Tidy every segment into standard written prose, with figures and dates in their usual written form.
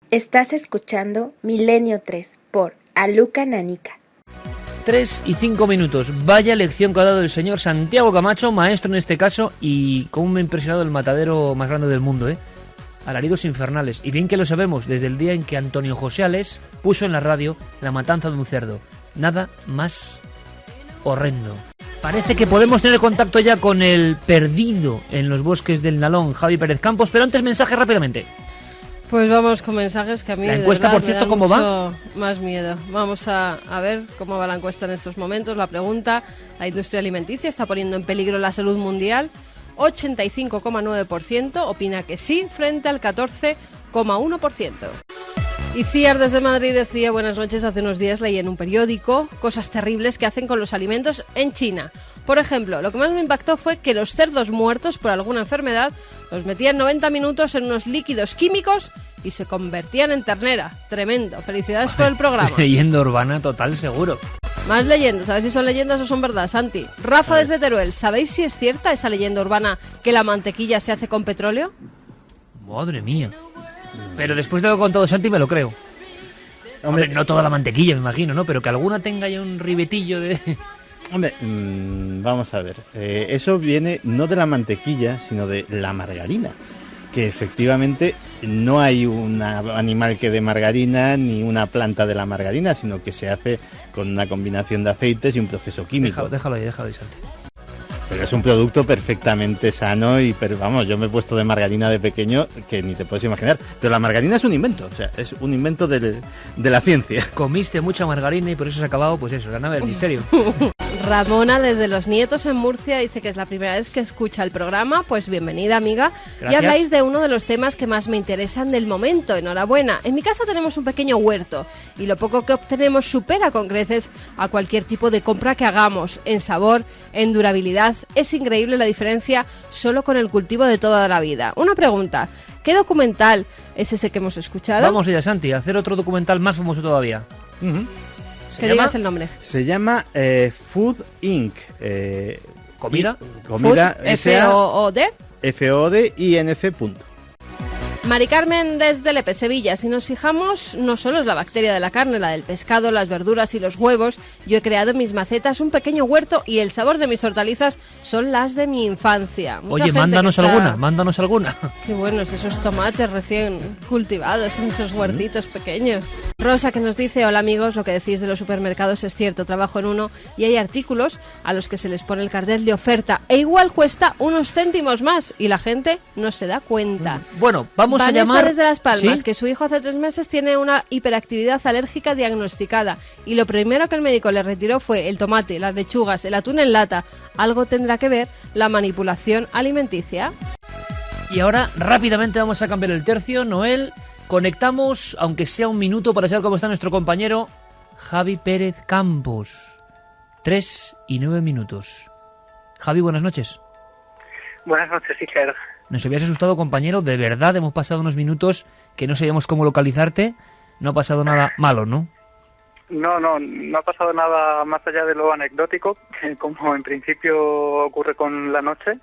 Estás escuchando Milenio 3 por Aluca Nanica. 3 y 5 minutos. Vaya lección que ha dado el señor Santiago Camacho, maestro en este caso, y cómo me ha impresionado el matadero más grande del mundo, Alaridos infernales. Y bien que lo sabemos, desde el día en que Antonio José Alés puso en la radio la matanza de un cerdo. Nada más horrendo. Parece que podemos tener contacto ya con el perdido en los bosques del Nalón, Javi Pérez Campos, pero antes mensaje rápidamente. Pues vamos con mensajes que a mí la encuesta, de verdad, por cierto, me da ¿cómo mucho va? Más miedo. Vamos a ver cómo va la encuesta en estos momentos. La pregunta: ¿la industria alimenticia está poniendo en peligro la salud mundial? 85,9% opina que sí, frente al 14,1%. Iciar desde Madrid decía: buenas noches, hace unos días leí en un periódico cosas terribles que hacen con los alimentos en China. Por ejemplo, lo que más me impactó fue que los cerdos muertos por alguna enfermedad los metían 90 minutos en unos líquidos químicos y se convertían en ternera. Tremendo. Felicidades por el programa. Leyenda urbana total, seguro. Más leyendas, a ver si son leyendas o son verdad, Santi. Rafa desde Teruel, ¿sabéis si es cierta esa leyenda urbana que la mantequilla se hace con petróleo? Madre mía. Pero después de lo que ha contado Santi me lo creo. Hombre, no toda la mantequilla, me imagino, ¿no? Pero que alguna tenga ya un ribetillo de... Hombre, vamos a ver. Eso viene no de la mantequilla, sino de la margarina. Que efectivamente no hay un animal que dé margarina ni una planta de la margarina, sino que se hace con una combinación de aceites y un proceso químico. Déjalo ahí, Santi. Pero es un producto perfectamente sano pero vamos, yo me he puesto de margarina de pequeño que ni te puedes imaginar. Pero la margarina es un invento, o sea, es un invento de la ciencia. Comiste mucha margarina y por eso se ha acabado, pues eso, la nave del misterio. Ramona desde Los Nietos en Murcia dice que es la primera vez que escucha el programa. Pues bienvenida, amiga. Gracias. Y habláis de uno de los temas que más me interesan del momento. Enhorabuena. En mi casa tenemos un pequeño huerto y lo poco que obtenemos supera con creces a cualquier tipo de compra que hagamos. En sabor, en durabilidad, es increíble la diferencia solo con el cultivo de toda la vida. Una pregunta: ¿qué documental es ese que hemos escuchado? Vamos allá, Santi, a hacer otro documental más famoso todavía. Que digas el nombre. Se llama Food Inc. ¿Comida? Comida. Food, F-O-O-D. F-O-D-I-N-C. Mari Carmen desde Lepe, Sevilla. Si nos fijamos, no solo es la bacteria de la carne, la del pescado, las verduras y los huevos. Yo he creado en mis macetas un pequeño huerto y el sabor de mis hortalizas son las de mi infancia. Oye, mándanos alguna. Qué buenos esos tomates recién cultivados en esos huertitos pequeños. Rosa, que nos dice: hola amigos, lo que decís de los supermercados es cierto, trabajo en uno y hay artículos a los que se les pone el cartel de oferta e igual cuesta unos céntimos más y la gente no se da cuenta. Bueno, vamos Vanessa a llamar... desde Las Palmas, ¿Sí? que su hijo hace 3 meses tiene una hiperactividad alérgica diagnosticada y lo primero que el médico le retiró fue el tomate, las lechugas, el atún en lata. Algo tendrá que ver la manipulación alimenticia. Y ahora rápidamente vamos a cambiar el tercio. Noel, conectamos, aunque sea un minuto, para saber cómo está nuestro compañero Javi Pérez Campos. 3 y 9 minutos. Javi, buenas noches. Buenas noches, Iker. Nos habías asustado, compañero, de verdad. Hemos pasado unos minutos que no sabíamos cómo localizarte. No ha pasado nada malo, ¿no? No ha pasado nada más allá de lo anecdótico, como en principio ocurre con la noche.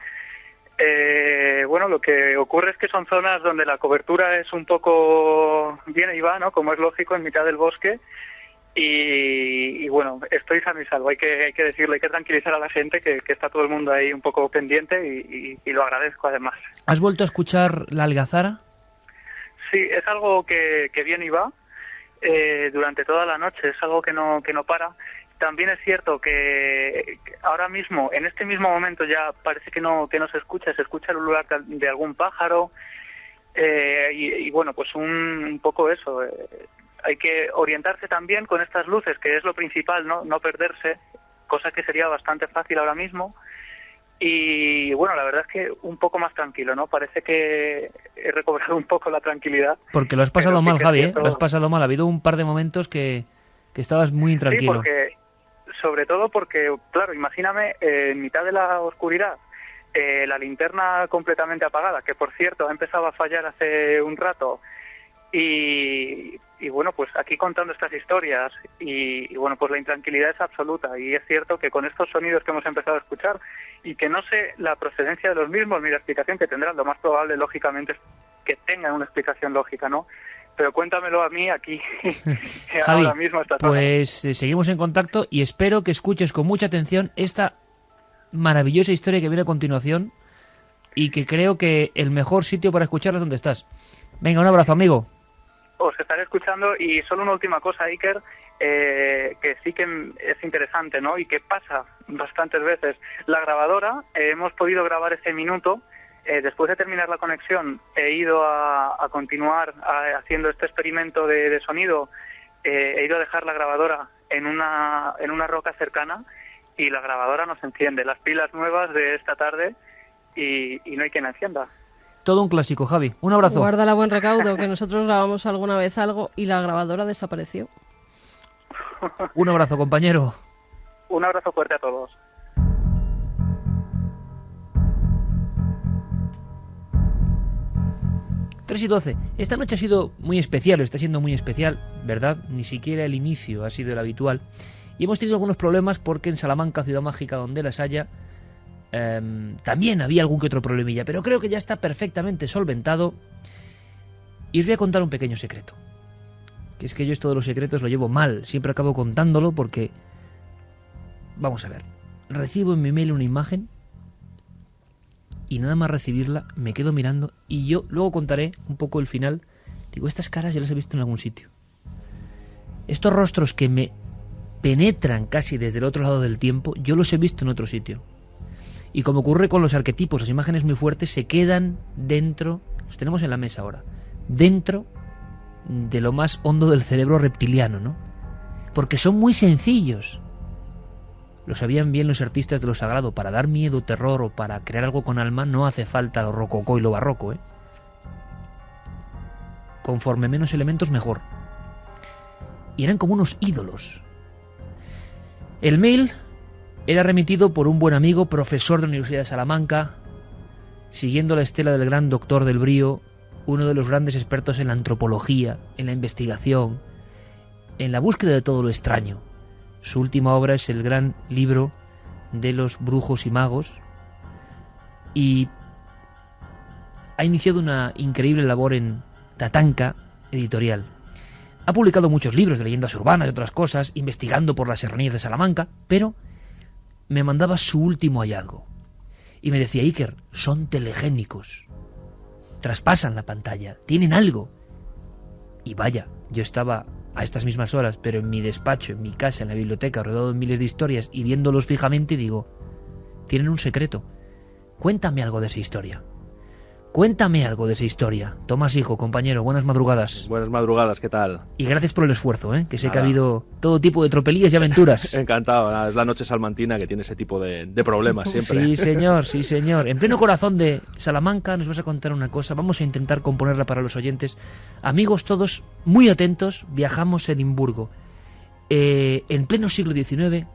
Bueno, lo que ocurre es que son zonas donde la cobertura es un poco viene y va, ¿no? Como es lógico, en mitad del bosque. Y bueno, estoy sano y salvo, hay que decirlo, hay que tranquilizar a la gente que está todo el mundo ahí un poco pendiente y lo agradezco además. ¿Has vuelto a escuchar la algazara? Sí, es algo que viene y va durante toda la noche, es algo que no para. También es cierto que ahora mismo, en este mismo momento ya parece que no se escucha el ulular de algún pájaro y bueno, pues un poco eso. Hay que orientarse también con estas luces, que es lo principal, no perderse, cosa que sería bastante fácil ahora mismo. Y bueno, la verdad es que un poco más tranquilo, ¿no? Parece que he recobrado un poco la tranquilidad. Porque lo has pasado mal, sí, Javi, cierto... Lo has pasado mal. Ha habido un par de momentos que estabas muy intranquilo. Sí, sobre todo porque, claro, imagíname, en mitad de la oscuridad, la linterna completamente apagada, que por cierto ha empezado a fallar hace un rato, y bueno, pues aquí contando estas historias y bueno, pues la intranquilidad es absoluta y es cierto que con estos sonidos que hemos empezado a escuchar y que no sé la procedencia de los mismos ni la explicación que tendrán, lo más probable lógicamente es que tengan una explicación lógica, ¿no? pero cuéntamelo a mí aquí, Javi, ahora mismo. Esta zona. pues seguimos en contacto y espero que escuches con mucha atención esta maravillosa historia que viene a continuación y que creo que el mejor sitio para escucharla es donde estás. Venga, un abrazo, amigo. Os estaré escuchando y solo una última cosa, Iker, que sí que es interesante, ¿no? Y que pasa bastantes veces. La grabadora, hemos podido grabar ese minuto. Después de terminar la conexión, he ido a continuar haciendo este experimento de sonido. He ido a dejar la grabadora en una roca cercana y la grabadora no se enciende. Las pilas nuevas de esta tarde y no hay quien la encienda. Todo un clásico, Javi. Un abrazo. Guárdala buen recaudo, que nosotros grabamos alguna vez algo y la grabadora desapareció. Un abrazo, compañero. Un abrazo fuerte a todos. Tres y 12. Esta noche ha sido muy especial, está siendo muy especial, ¿verdad? Ni siquiera el inicio ha sido el habitual. Y hemos tenido algunos problemas porque en Salamanca, ciudad mágica donde las haya, también había algún que otro problemilla, pero creo que ya está perfectamente solventado. Y os voy a contar un pequeño secreto. Que es que yo esto de los secretos lo llevo mal, siempre acabo contándolo porque... Vamos a ver, recibo en mi mail una imagen y nada más recibirla me quedo mirando y yo luego contaré un poco el final. Digo, estas caras ya las he visto en algún sitio. Estos rostros que me penetran casi desde el otro lado del tiempo, yo los he visto en otro sitio. Y como ocurre con los arquetipos, las imágenes muy fuertes se quedan dentro, los tenemos en la mesa ahora, dentro de lo más hondo del cerebro reptiliano, ¿no? Porque son muy sencillos. Lo sabían bien los artistas de lo sagrado. Para dar miedo, terror o para crear algo con alma no hace falta lo rococó y lo barroco, ¿eh? Conforme menos elementos, mejor. Y eran como unos ídolos. El mail era remitido por un buen amigo, profesor de la Universidad de Salamanca, siguiendo la estela del gran doctor del Brío, uno de los grandes expertos en la antropología, en la investigación, en la búsqueda de todo lo extraño. Su última obra es el gran libro de los brujos y magos y ha iniciado una increíble labor en Tatanka Editorial. Ha publicado muchos libros de leyendas urbanas y otras cosas, investigando por las serranías de Salamanca, pero me mandaba su último hallazgo y me decía, Iker, son telegénicos, traspasan la pantalla, tienen algo. Y vaya, yo estaba a estas mismas horas, pero en mi despacho, en mi casa, en la biblioteca, rodeado de miles de historias y viéndolos fijamente, digo, tienen un secreto. Cuéntame algo de esa historia. Cuéntame algo de esa historia. Tomás, hijo, compañero, buenas madrugadas. Buenas madrugadas, ¿qué tal? Y gracias por el esfuerzo, que sé que ha habido todo tipo de tropelías y aventuras. Encantado, es la noche salmantina que tiene ese tipo de problemas siempre. Sí, señor, sí, señor. En pleno corazón de Salamanca nos vas a contar una cosa, vamos a intentar componerla para los oyentes. Amigos todos, muy atentos, viajamos a Edimburgo. En pleno siglo XIX,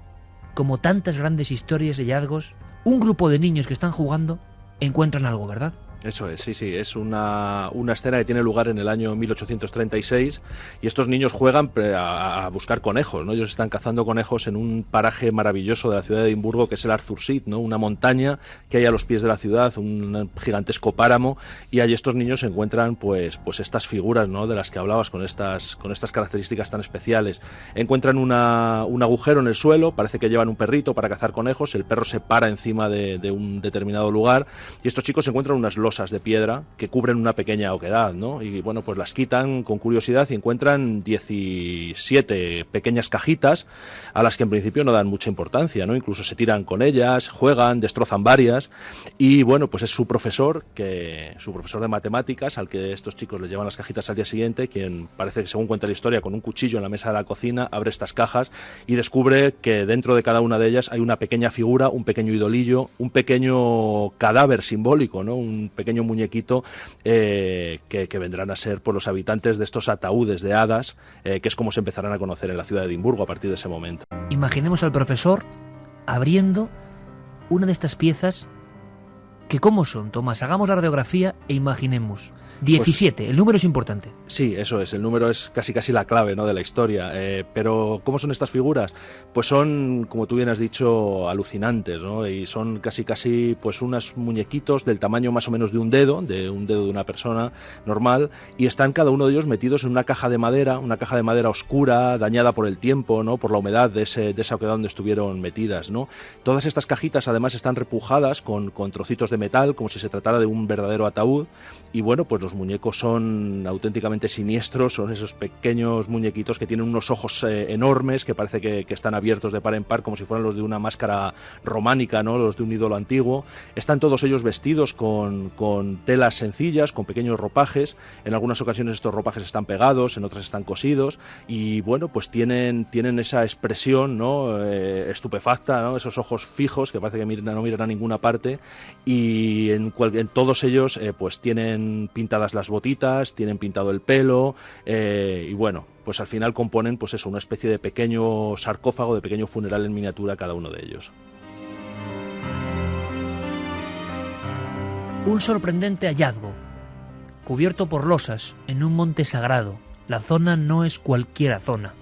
como tantas grandes historias y hallazgos, un grupo de niños que están jugando encuentran algo, ¿verdad? Eso es, sí, es una escena que tiene lugar en el año 1836 y estos niños juegan a buscar conejos, ¿no? Ellos están cazando conejos en un paraje maravilloso de la ciudad de Edimburgo que es el Arthur Seat, ¿no? Una montaña que hay a los pies de la ciudad, un gigantesco páramo, y allí estos niños encuentran pues estas figuras, ¿no? De las que hablabas, con estas características tan especiales. Encuentran un agujero en el suelo, parece que llevan un perrito para cazar conejos, el perro se para encima de un determinado lugar y estos chicos encuentran unas losas de piedra que cubren una pequeña oquedad, ¿no? Y bueno, pues las quitan con curiosidad y encuentran 17 pequeñas cajitas a las que en principio no dan mucha importancia, ¿no? Incluso se tiran con ellas, juegan, destrozan varias y bueno, pues es su profesor de matemáticas, al que estos chicos les llevan las cajitas al día siguiente, quien parece que, según cuenta la historia, con un cuchillo en la mesa de la cocina abre estas cajas y descubre que dentro de cada una de ellas hay una pequeña figura, un pequeño idolillo, un pequeño cadáver simbólico, ¿no? Un pequeño muñequito que vendrán a ser por los habitantes de estos ataúdes de hadas, que es como se empezarán a conocer en la ciudad de Edimburgo a partir de ese momento. Imaginemos al profesor abriendo una de estas piezas ¿Que cómo son, Tomás? Hagamos la radiografía e imaginemos. 17, el número es importante. Sí, eso es, el número es casi la clave, ¿no?, de la historia. Pero ¿cómo son estas figuras? Pues son, como tú bien has dicho, alucinantes, ¿no? Y son casi pues unos muñequitos del tamaño más o menos de un dedo de una persona normal, y están cada uno de ellos metidos en una caja de madera oscura, dañada por el tiempo, ¿no?, por la humedad de esa oquedad donde estuvieron metidas, ¿no? Todas estas cajitas además están repujadas con trocitos de metal, como si se tratara de un verdadero ataúd, y bueno, pues los muñecos son auténticamente siniestros, son esos pequeños muñequitos que tienen unos ojos enormes que parece que están abiertos de par en par como si fueran los de una máscara románica, ¿no?, los de un ídolo antiguo. Están todos ellos vestidos con telas sencillas, con pequeños ropajes. En algunas ocasiones estos ropajes están pegados, en otras están cosidos, y bueno, pues tienen esa expresión, ¿no?, estupefacta, ¿no?, esos ojos fijos que parece que no miran a ninguna parte, y en todos ellos pues tienen pintadas las botitas, tienen pintado el pelo, y bueno, pues al final componen pues eso, una especie de pequeño sarcófago, de pequeño funeral en miniatura cada uno de ellos. Un sorprendente hallazgo, cubierto por losas en un monte sagrado. La zona no es cualquiera zona,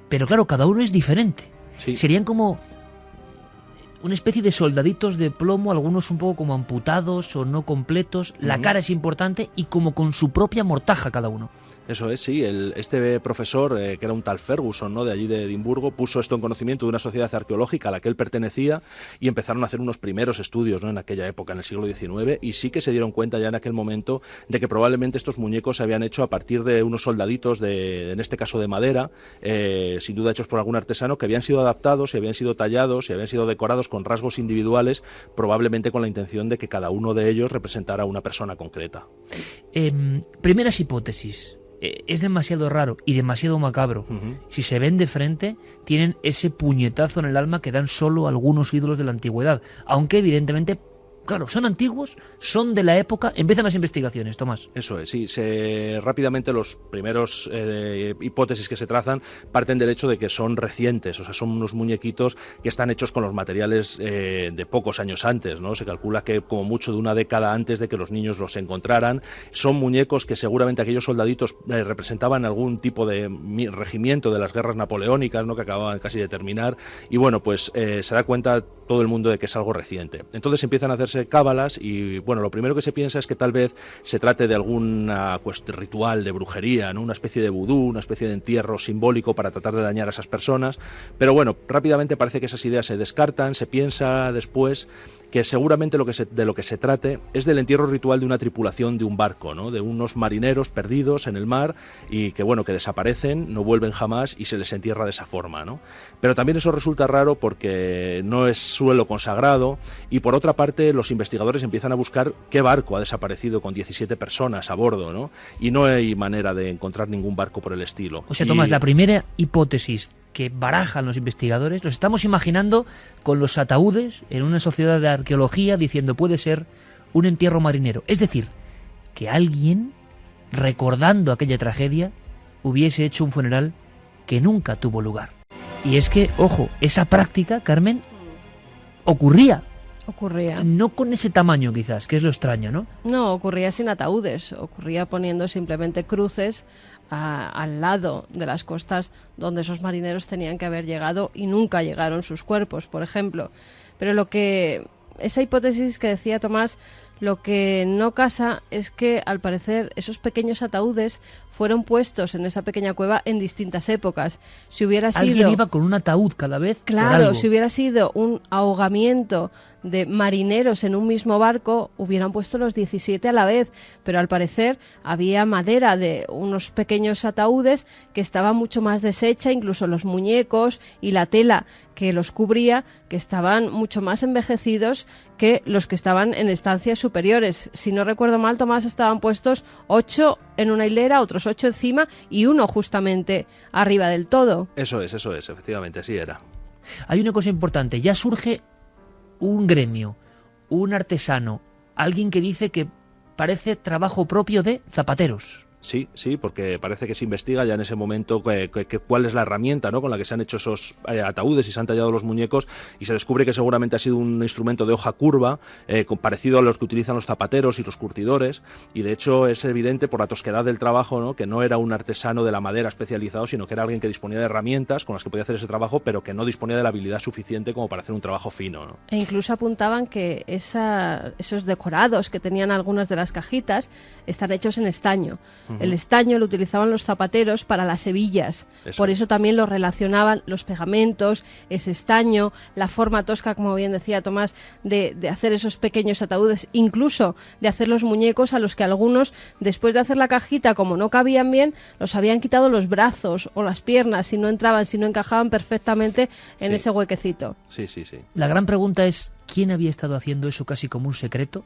pero claro, cada uno es diferente. Sí. Serían como una especie de soldaditos de plomo, algunos un poco como amputados o no completos. La cara es importante y como con su propia mortaja cada uno. Eso es, sí. Este profesor, que era un tal Ferguson, ¿no?, de allí de Edimburgo, puso esto en conocimiento de una sociedad arqueológica a la que él pertenecía, y empezaron a hacer unos primeros estudios, ¿no?, en aquella época, en el siglo XIX, y sí que se dieron cuenta ya en aquel momento de que probablemente estos muñecos se habían hecho a partir de unos soldaditos, en este caso de madera, sin duda hechos por algún artesano, que habían sido adaptados y habían sido tallados y habían sido decorados con rasgos individuales, probablemente con la intención de que cada uno de ellos representara a una persona concreta. Primeras hipótesis. Es demasiado raro y demasiado macabro. Si se ven de frente, tienen ese puñetazo en el alma que dan solo algunos ídolos de la antigüedad. Aunque evidentemente, claro, son antiguos, son de la época. Empiezan las investigaciones, Tomás. Eso es, sí. Rápidamente los primeros hipótesis que se trazan parten del hecho de que son recientes, o sea, son unos muñequitos que están hechos con los materiales de pocos años antes, ¿no? Se calcula que como mucho de una década antes de que los niños los encontraran. Son muñecos que seguramente aquellos soldaditos representaban algún tipo de regimiento de las guerras napoleónicas, ¿no?, que acababan casi de terminar, y bueno, pues se da cuenta todo el mundo de que es algo reciente. Entonces empiezan a hacerse cábalas y bueno, lo primero que se piensa es que tal vez se trate de algún ritual de brujería, ¿no?, una especie de vudú, una especie de entierro simbólico para tratar de dañar a esas personas, pero bueno, rápidamente parece que esas ideas se descartan. Se piensa después que seguramente de lo que se trate es del entierro ritual de una tripulación de un barco, ¿no?, de unos marineros perdidos en el mar y que bueno, que desaparecen, no vuelven jamás y se les entierra de esa forma, ¿no? Pero también eso resulta raro porque no es suelo consagrado, y por otra parte los investigadores empiezan a buscar qué barco ha desaparecido con 17 personas a bordo, ¿no? Y no hay manera de encontrar ningún barco por el estilo. O sea, Tomás, la primera hipótesis que barajan los investigadores, los estamos imaginando con los ataúdes en una sociedad de arqueología diciendo puede ser un entierro marinero. Es decir, que alguien, recordando aquella tragedia, hubiese hecho un funeral que nunca tuvo lugar. Y es que, ojo, esa práctica, Carmen, ocurría. No con ese tamaño quizás, que es lo extraño, ¿no? No, ocurría sin ataúdes, ocurría poniendo simplemente cruces al lado de las costas donde esos marineros tenían que haber llegado y nunca llegaron sus cuerpos, por ejemplo. Pero esa hipótesis que decía Tomás, lo que no casa es que al parecer esos pequeños ataúdes fueron puestos en esa pequeña cueva en distintas épocas. Si hubiera sido... Alguien iba con un ataúd cada vez. Claro, si hubiera sido un ahogamiento de marineros en un mismo barco, hubieran puesto los 17 a la vez, pero al parecer había madera de unos pequeños ataúdes que estaba mucho más deshecha, incluso los muñecos y la tela que los cubría, que estaban mucho más envejecidos que los que estaban en estancias superiores. Si no recuerdo mal, Tomás, estaban puestos 8 en una hilera, otros 8 encima y uno justamente arriba del todo. Eso es, efectivamente, así era. Hay una cosa importante, ya surge un gremio, un artesano, alguien que dice que parece trabajo propio de zapateros. Sí, porque parece que se investiga ya en ese momento cuál es la herramienta, ¿no?, con la que se han hecho esos ataúdes y se han tallado los muñecos, y se descubre que seguramente ha sido un instrumento de hoja curva, parecido a los que utilizan los zapateros y los curtidores, y de hecho es evidente por la tosquedad del trabajo, ¿no?, que no era un artesano de la madera especializado, sino que era alguien que disponía de herramientas con las que podía hacer ese trabajo, pero que no disponía de la habilidad suficiente como para hacer un trabajo fino, ¿no? E incluso apuntaban que esos decorados que tenían algunas de las cajitas están hechos en estaño. El estaño lo utilizaban los zapateros para las hebillas. Por eso también lo relacionaban los pegamentos, ese estaño, la forma tosca, como bien decía Tomás, de hacer esos pequeños ataúdes, incluso de hacer los muñecos a los que algunos, después de hacer la cajita, como no cabían bien, los habían quitado los brazos o las piernas si no entraban, si no encajaban perfectamente en ese huequecito. Sí. La gran pregunta es, ¿quién había estado haciendo eso casi como un secreto?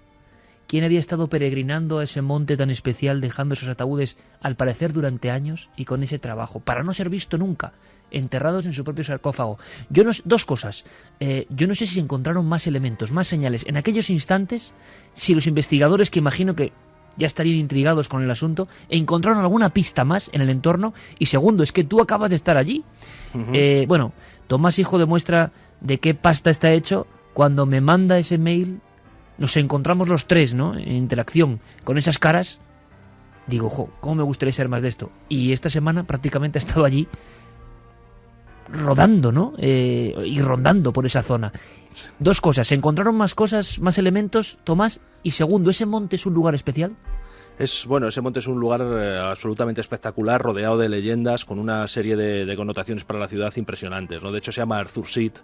¿Quién había estado peregrinando a ese monte tan especial, dejando esos ataúdes, al parecer durante años, y con ese trabajo, para no ser visto nunca, enterrados en su propio sarcófago? Dos cosas. Yo no sé si se encontraron más elementos, más señales en aquellos instantes, si los investigadores, que imagino que ya estarían intrigados con el asunto, encontraron alguna pista más en el entorno. Y segundo, es que tú acabas de estar allí. Bueno, Tomás Hijo demuestra de qué pasta está hecho cuando me manda ese mail. Nos encontramos los tres, ¿no?, en interacción con esas caras. Digo, ¿cómo me gustaría ser más de esto? Y esta semana prácticamente he estado allí rodando, ¿no? Y rondando por esa zona. Dos cosas, ¿se encontraron más cosas, más elementos, Tomás? Y segundo, ¿ese monte es un lugar especial? Ese monte es un lugar absolutamente espectacular, rodeado de leyendas, con una serie de connotaciones para la ciudad impresionantes, ¿no? De hecho se llama Arthur Seat,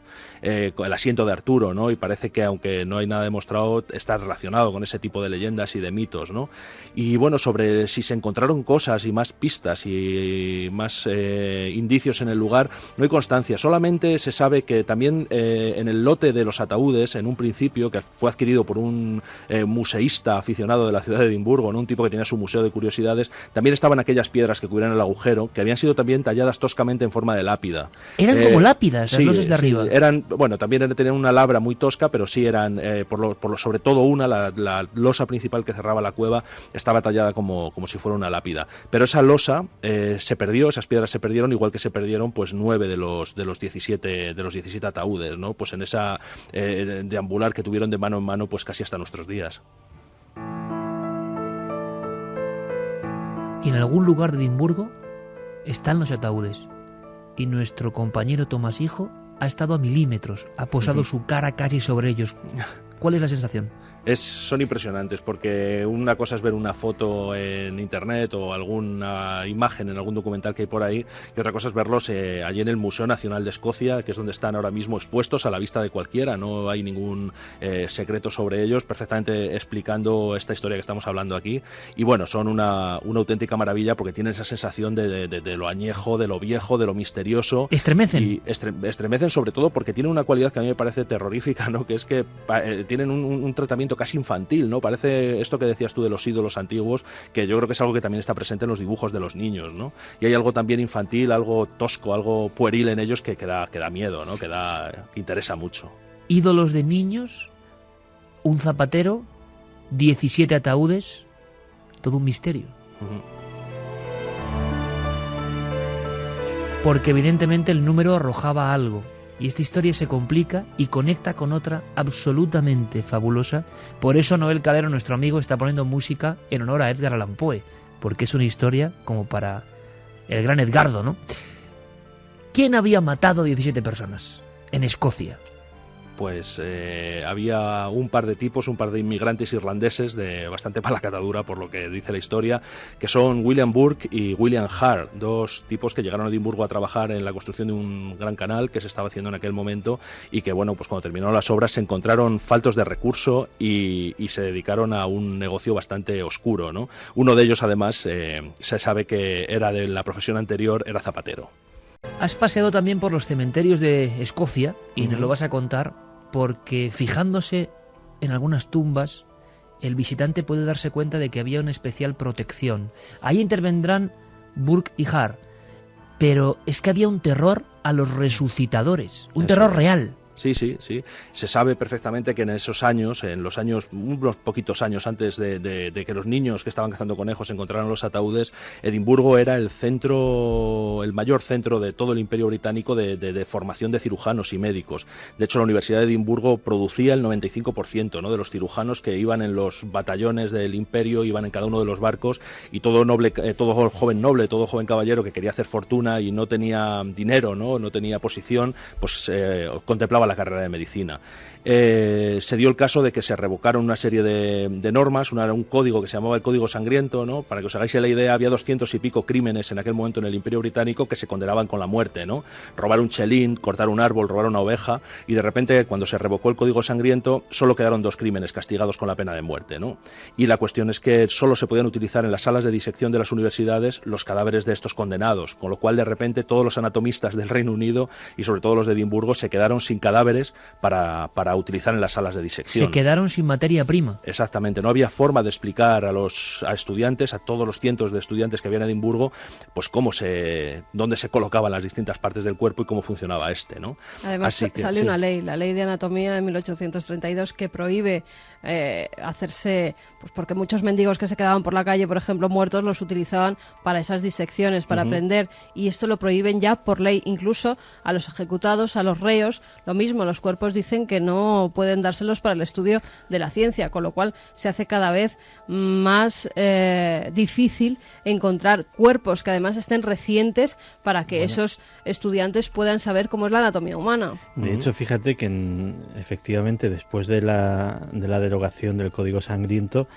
el asiento de Arturo, ¿no? Y parece que, aunque no hay nada demostrado, está relacionado con ese tipo de leyendas y de mitos, ¿no? Y bueno, sobre si se encontraron cosas y más pistas y más indicios en el lugar, no hay constancia. Solamente se sabe que también en el lote de los ataúdes, en un principio, que fue adquirido por un museísta aficionado de la ciudad de Edimburgo, ¿no?, un tipo que tenía su museo de curiosidades, también estaban aquellas piedras que cubrían el agujero, que habían sido también talladas toscamente en forma de lápida. Eran como lápidas, las losas de arriba. Eran, bueno, también tenían una labra muy tosca, pero sí eran, sobre todo la losa principal que cerraba la cueva, estaba tallada como si fuera una lápida. Pero esa losa se perdió, esas piedras se perdieron, igual que se perdieron pues 9 de los 17 ataúdes, ¿no? Pues en esa deambular que tuvieron de mano en mano, pues casi hasta nuestros días. Y en algún lugar de Edimburgo están los ataúdes. Y nuestro compañero Tomás Hijo ha estado a milímetros, ha posado su cara casi sobre ellos. ¿Cuál es la sensación? Son impresionantes, porque una cosa es ver una foto en internet o alguna imagen en algún documental que hay por ahí, y otra cosa es verlos allí en el Museo Nacional de Escocia, que es donde están ahora mismo expuestos a la vista de cualquiera. No hay ningún secreto sobre ellos, perfectamente explicando esta historia que estamos hablando aquí. Y bueno, son una auténtica maravilla, porque tienen esa sensación de lo añejo, de lo viejo, de lo misterioso. ¿Estremecen? Y estremecen, sobre todo porque tienen una cualidad que a mí me parece terrorífica, ¿no?, que es que tienen un tratamiento casi infantil, ¿no? Parece esto que decías tú de los ídolos antiguos, que yo creo que es algo que también está presente en los dibujos de los niños, ¿no? Y hay algo también infantil, algo tosco, algo pueril en ellos que da miedo, ¿no?, que interesa mucho. Ídolos de niños, un zapatero, 17 ataúdes, todo un misterio. Porque evidentemente el número arrojaba algo. Y esta historia se complica y conecta con otra absolutamente fabulosa. Por eso Noel Calero, nuestro amigo, está poniendo música en honor a Edgar Allan Poe, porque es una historia como para el gran Edgardo, ¿no? ¿Quién había matado 17 personas en Escocia? Pues había un par de inmigrantes irlandeses de bastante mala catadura, por lo que dice la historia, que son William Burke y William Hart, dos tipos que llegaron a Edimburgo a trabajar en la construcción de un gran canal que se estaba haciendo en aquel momento, y que, bueno, pues cuando terminaron las obras se encontraron faltos de recurso y se dedicaron a un negocio bastante oscuro, ¿no? Uno de ellos, además, se sabe que era de la profesión anterior, era zapatero. Has paseado también por los cementerios de Escocia y nos lo vas a contar, porque fijándose en algunas tumbas, el visitante puede darse cuenta de que había una especial protección. Ahí intervendrán Burke y Hart, pero es que había un terror a los resucitadores, un terror real. Sí. Se sabe perfectamente que en esos años, unos poquitos años antes de que los niños que estaban cazando conejos encontraran los ataúdes, Edimburgo era el mayor centro de todo el Imperio Británico de formación de cirujanos y médicos. De hecho, la Universidad de Edimburgo producía el 95%, ¿no?, de los cirujanos que iban en los batallones del Imperio, iban en cada uno de los barcos, y todo joven noble, todo joven caballero que quería hacer fortuna y no tenía dinero, no tenía posición, pues contemplaba la carrera de medicina. Se dio el caso de que se revocaron una serie de normas, un código que se llamaba el Código Sangriento, ¿no? Para que os hagáis la idea, había 200 y pico crímenes en aquel momento en el Imperio Británico que se condenaban con la muerte, ¿no? Robar un chelín, cortar un árbol, robar una oveja, y de repente, cuando se revocó el Código Sangriento, solo quedaron 2 crímenes castigados con la pena de muerte, ¿no? Y la cuestión es que solo se podían utilizar en las salas de disección de las universidades los cadáveres de estos condenados, con lo cual de repente todos los anatomistas del Reino Unido y sobre todo los de Edimburgo se quedaron sin cadáveres para utilizar en las salas de disección. Se quedaron sin materia prima. Exactamente, no había forma de explicar a estudiantes, a todos los cientos de estudiantes que había en Edimburgo, pues dónde se colocaban las distintas partes del cuerpo y cómo funcionaba ¿no? Además sale una ley, la Ley de Anatomía de 1832, que prohíbe hacerse, pues porque muchos mendigos que se quedaban por la calle, por ejemplo, muertos, los utilizaban para esas disecciones, para aprender, y esto lo prohíben ya por ley, incluso a los ejecutados, a los reos, lo mismo, los cuerpos dicen que no pueden dárselos para el estudio de la ciencia, con lo cual se hace cada vez más difícil encontrar cuerpos que además estén recientes para que esos estudiantes puedan saber cómo es la anatomía humana. De hecho, fíjate que efectivamente después de la derogación del Código Sangriento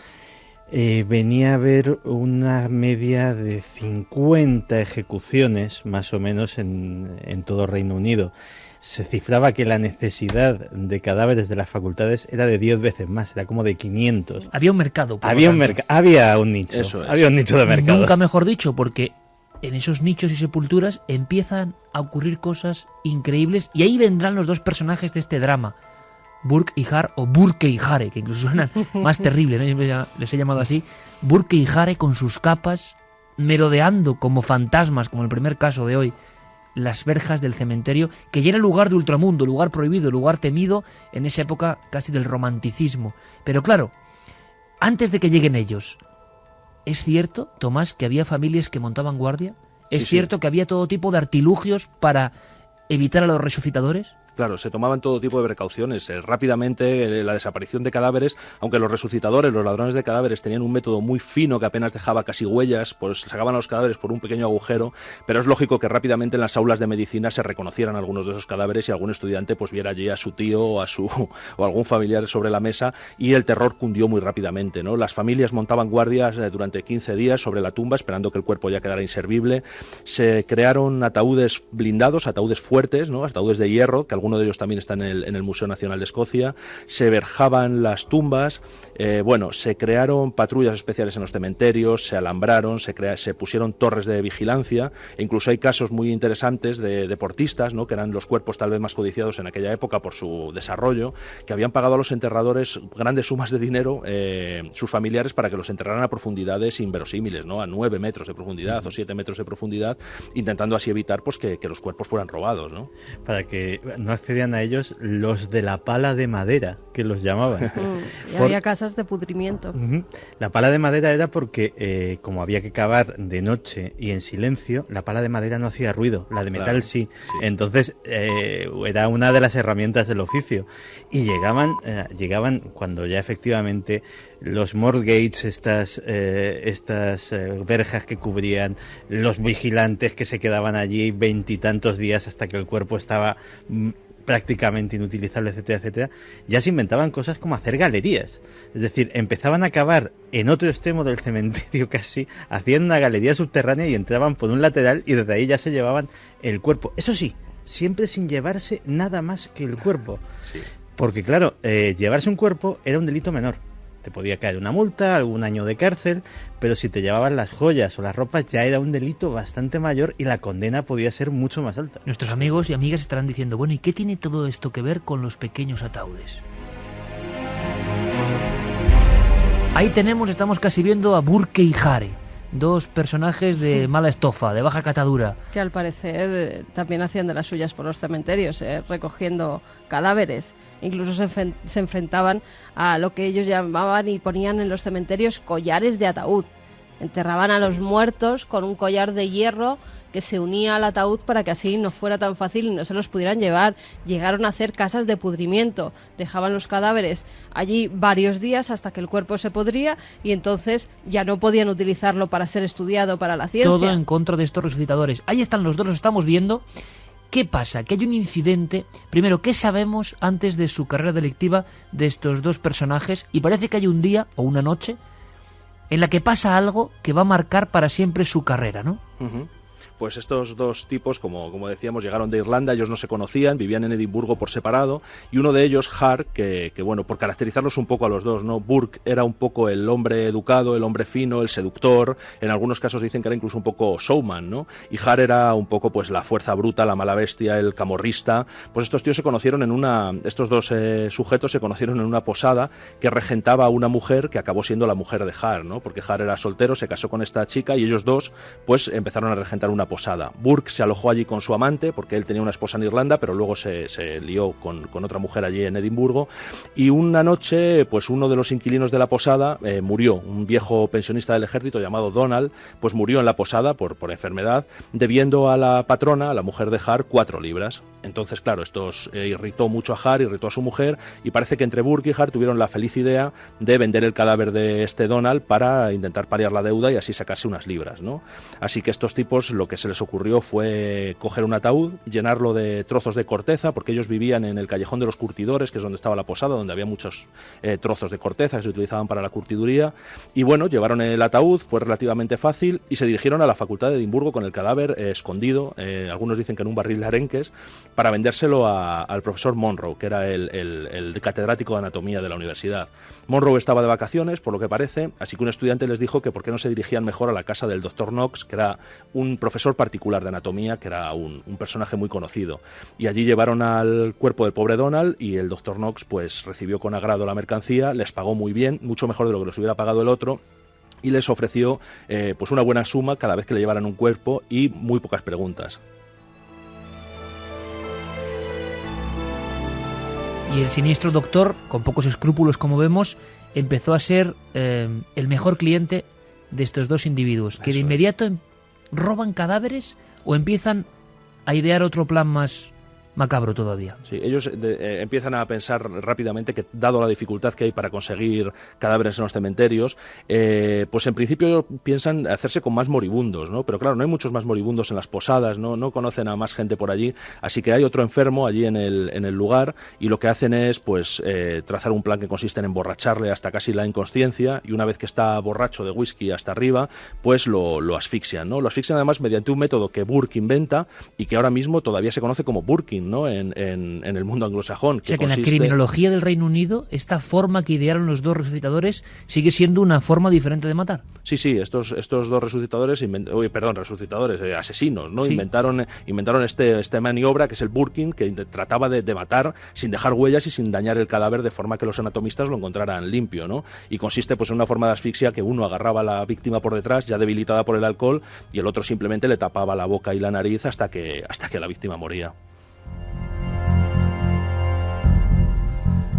venía a haber una media de 50 ejecuciones más o menos en todo Reino Unido. Se cifraba que la necesidad de cadáveres de las facultades era de 10 veces más, era como de 500. Había un mercado. Había un nicho. Eso es. Había un nicho de mercado. Nunca mejor dicho, porque en esos nichos y sepulturas empiezan a ocurrir cosas increíbles, y ahí vendrán los 2 personajes de este drama, Burke y Hare, o Burke y Hare, que incluso suenan más terrible, ¿no? Yo les he llamado así. Burke y Hare con sus capas, merodeando como fantasmas, como el primer caso de hoy, las verjas del cementerio, que ya era lugar de ultramundo, lugar prohibido, lugar temido en esa época casi del romanticismo. Pero claro, antes de que lleguen ellos, ¿es cierto, Tomás, que había familias que montaban guardia? ¿Es cierto que había todo tipo de artilugios para evitar a los resucitadores? Claro, se tomaban todo tipo de precauciones. Rápidamente la desaparición de cadáveres, aunque los resucitadores, los ladrones de cadáveres, tenían un método muy fino que apenas dejaba casi huellas, pues sacaban a los cadáveres por un pequeño agujero, pero es lógico que rápidamente en las aulas de medicina se reconocieran algunos de esos cadáveres y algún estudiante pues viera allí a su tío o algún familiar sobre la mesa, y el terror cundió muy rápidamente, ¿no? Las familias montaban guardias durante 15 días sobre la tumba esperando que el cuerpo ya quedara inservible. Se crearon ataúdes blindados, ataúdes fuertes, ¿no? Ataúdes de hierro, que algunos de ellos también están en el Museo Nacional de Escocia. Se verjaban las tumbas, se crearon patrullas especiales en los cementerios, se alambraron, se pusieron torres de vigilancia, e incluso hay casos muy interesantes de deportistas, ¿no?, que eran los cuerpos tal vez más codiciados en aquella época por su desarrollo, que habían pagado a los enterradores grandes sumas de dinero, sus familiares, para que los enterraran a profundidades inverosímiles, ¿no?, a 9 metros de profundidad o 7 metros de profundidad, intentando así evitar pues que los cuerpos fueran robados, ¿no? Para que no accedían a ellos los de la pala de madera, que los llamaban. Y había casas de pudrimiento. La pala de madera era porque, como había que cavar de noche y en silencio, la pala de madera no hacía ruido, la de metal sí. Entonces, era una de las herramientas del oficio. Y llegaban cuando ya efectivamente los mortgages, estas verjas que cubrían, los vigilantes que se quedaban allí 20 y tantos días hasta que el cuerpo estaba prácticamente inutilizable, etcétera, etcétera, ya se inventaban cosas como hacer galerías. Es decir, empezaban a cavar en otro extremo del cementerio casi, hacían una galería subterránea y entraban por un lateral y desde ahí ya se llevaban el cuerpo. Eso sí, siempre sin llevarse nada más que el cuerpo. Sí. Porque claro, llevarse un cuerpo era un delito menor. Te podía caer una multa, algún año de cárcel, pero si te llevaban las joyas o las ropas ya era un delito bastante mayor y la condena podía ser mucho más alta. Nuestros amigos y amigas estarán diciendo, bueno, ¿y qué tiene todo esto que ver con los pequeños ataúdes? Ahí estamos casi viendo a Burke y Hare, dos personajes de mala estofa, de baja catadura. Que al parecer también hacían de las suyas por los cementerios, recogiendo cadáveres. Incluso se enfrentaban a lo que ellos llamaban y ponían en los cementerios collares de ataúd. Enterraban a los muertos con un collar de hierro que se unía al ataúd para que así no fuera tan fácil y no se los pudieran llevar. Llegaron a hacer casas de pudrimiento, dejaban los cadáveres allí varios días hasta que el cuerpo se podría y entonces ya no podían utilizarlo para ser estudiado para la ciencia. Todo en contra de estos resucitadores. Ahí están los dos, los estamos viendo. ¿Qué pasa? Que hay un incidente. Primero, ¿qué sabemos antes de su carrera delictiva de estos dos personajes? Y parece que hay un día o una noche en la que pasa algo que va a marcar para siempre su carrera, ¿no? Uh-huh. Pues estos dos tipos, como decíamos, llegaron de Irlanda, ellos no se conocían, vivían en Edimburgo por separado, y uno de ellos, Hare, que bueno, por caracterizarlos un poco a los dos, ¿no? Burke era un poco el hombre educado, el hombre fino, el seductor, en algunos casos dicen que era incluso un poco showman, ¿no? Y Hare era un poco pues la fuerza bruta, la mala bestia, el camorrista. Pues estos tíos se conocieron estos dos sujetos se conocieron en una posada que regentaba una mujer que acabó siendo la mujer de Hare, ¿no? Porque Hare era soltero, se casó con esta chica y ellos dos pues empezaron a regentar una posada. Burke se alojó allí con su amante porque él tenía una esposa en Irlanda, pero luego se lió con otra mujer allí en Edimburgo, y una noche pues uno de los inquilinos de la posada murió, un viejo pensionista del ejército llamado Donald, pues murió en la posada por enfermedad, debiendo a la patrona, a la mujer de Hare, 4 libras. Entonces, claro, esto irritó mucho a Hare, irritó a su mujer, y parece que entre Burke y Hare tuvieron la feliz idea de vender el cadáver de este Donald para intentar paliar la deuda y así sacarse unas libras, ¿no? Así que estos tipos lo que se les ocurrió fue coger un ataúd, llenarlo de trozos de corteza, porque ellos vivían en el callejón de los curtidores, que es donde estaba la posada, donde había muchos trozos de corteza que se utilizaban para la curtiduría, y bueno, llevaron el ataúd, fue relativamente fácil, y se dirigieron a la facultad de Edimburgo con el cadáver escondido, algunos dicen que en un barril de arenques, para vendérselo al profesor Monroe, que era el catedrático de anatomía de la universidad. Monroe estaba de vacaciones, por lo que parece, así que un estudiante les dijo que por qué no se dirigían mejor a la casa del doctor Knox, que era un profesor particular de anatomía, que era un personaje muy conocido. Y allí llevaron al cuerpo del pobre Donald y el doctor Knox pues recibió con agrado la mercancía, les pagó muy bien, mucho mejor de lo que les hubiera pagado el otro, y les ofreció pues una buena suma cada vez que le llevaran un cuerpo y muy pocas preguntas. Y el siniestro doctor, con pocos escrúpulos como vemos, empezó a ser el mejor cliente de estos dos individuos, que de inmediato roban cadáveres o empiezan a idear otro plan más macabro todavía. Sí, ellos empiezan a pensar rápidamente que, dado la dificultad que hay para conseguir cadáveres en los cementerios, pues en principio piensan hacerse con más moribundos, ¿no? Pero claro, no hay muchos más moribundos en las posadas, no conocen a más gente por allí, así que hay otro enfermo allí en el lugar, y lo que hacen es pues trazar un plan que consiste en emborracharle hasta casi la inconsciencia, y una vez que está borracho de whisky hasta arriba, pues lo asfixian, ¿no? Lo asfixian además mediante un método que Burke inventa y que ahora mismo todavía se conoce como burking, ¿no? En el mundo anglosajón. O sea que en la criminología del Reino Unido, esta forma que idearon los dos resucitadores sigue siendo una forma diferente de matar. Sí, estos dos resucitadores, asesinos, ¿no? Sí. Inventaron esta maniobra que es el burking, que trataba de matar sin dejar huellas y sin dañar el cadáver, de forma que los anatomistas lo encontraran limpio, ¿no? Y consiste pues en una forma de asfixia que uno agarraba a la víctima por detrás, ya debilitada por el alcohol, y el otro simplemente le tapaba la boca y la nariz hasta que la víctima moría.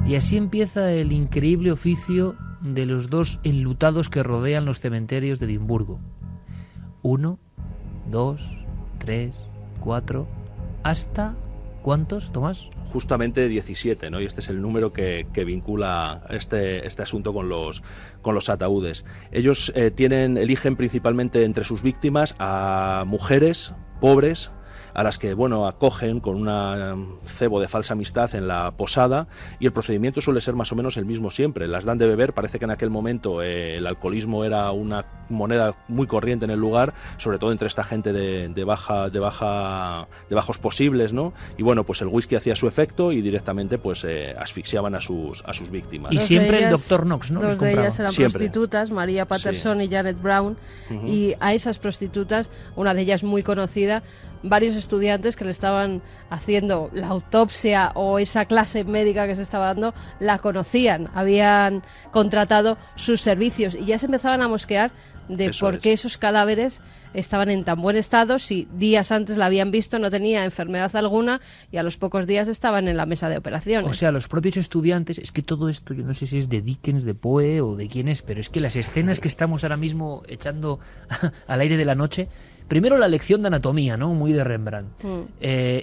Y así empieza el increíble oficio de los dos enlutados que rodean los cementerios de Edimburgo. 1, 2, 3, 4... ¿Hasta cuántos, Tomás? Justamente 17, ¿no? Y este es el número que vincula este asunto con los ataúdes. Ellos eligen principalmente entre sus víctimas a mujeres pobres, a las que, bueno, acogen con un cebo de falsa amistad en la posada, y el procedimiento suele ser más o menos el mismo siempre. Las dan de beber, parece que en aquel momento el alcoholismo era una moneda muy corriente en el lugar, sobre todo entre esta gente de bajos posibles, ¿no? Y bueno, pues el whisky hacía su efecto y directamente pues asfixiaban a sus víctimas. Y siempre el doctor Knox, ¿no? Dos de ellas eran siempre prostitutas, María Patterson y Janet Brown, y a esas prostitutas, una de ellas muy conocida, varios estudiantes que le estaban haciendo la autopsia o esa clase médica que se estaba dando, la conocían, habían contratado sus servicios y ya se empezaban a mosquear de Eso por es. qué esos cadáveres estaban en tan buen estado si días antes la habían visto, no tenía enfermedad alguna y a los pocos días estaban en la mesa de operaciones. O sea, los propios estudiantes, es que todo esto, yo no sé si es de Dickens, de Poe o de quién es, pero es que las escenas que estamos ahora mismo echando al aire de la noche, primero la lección de anatomía, ¿no? Muy de Rembrandt.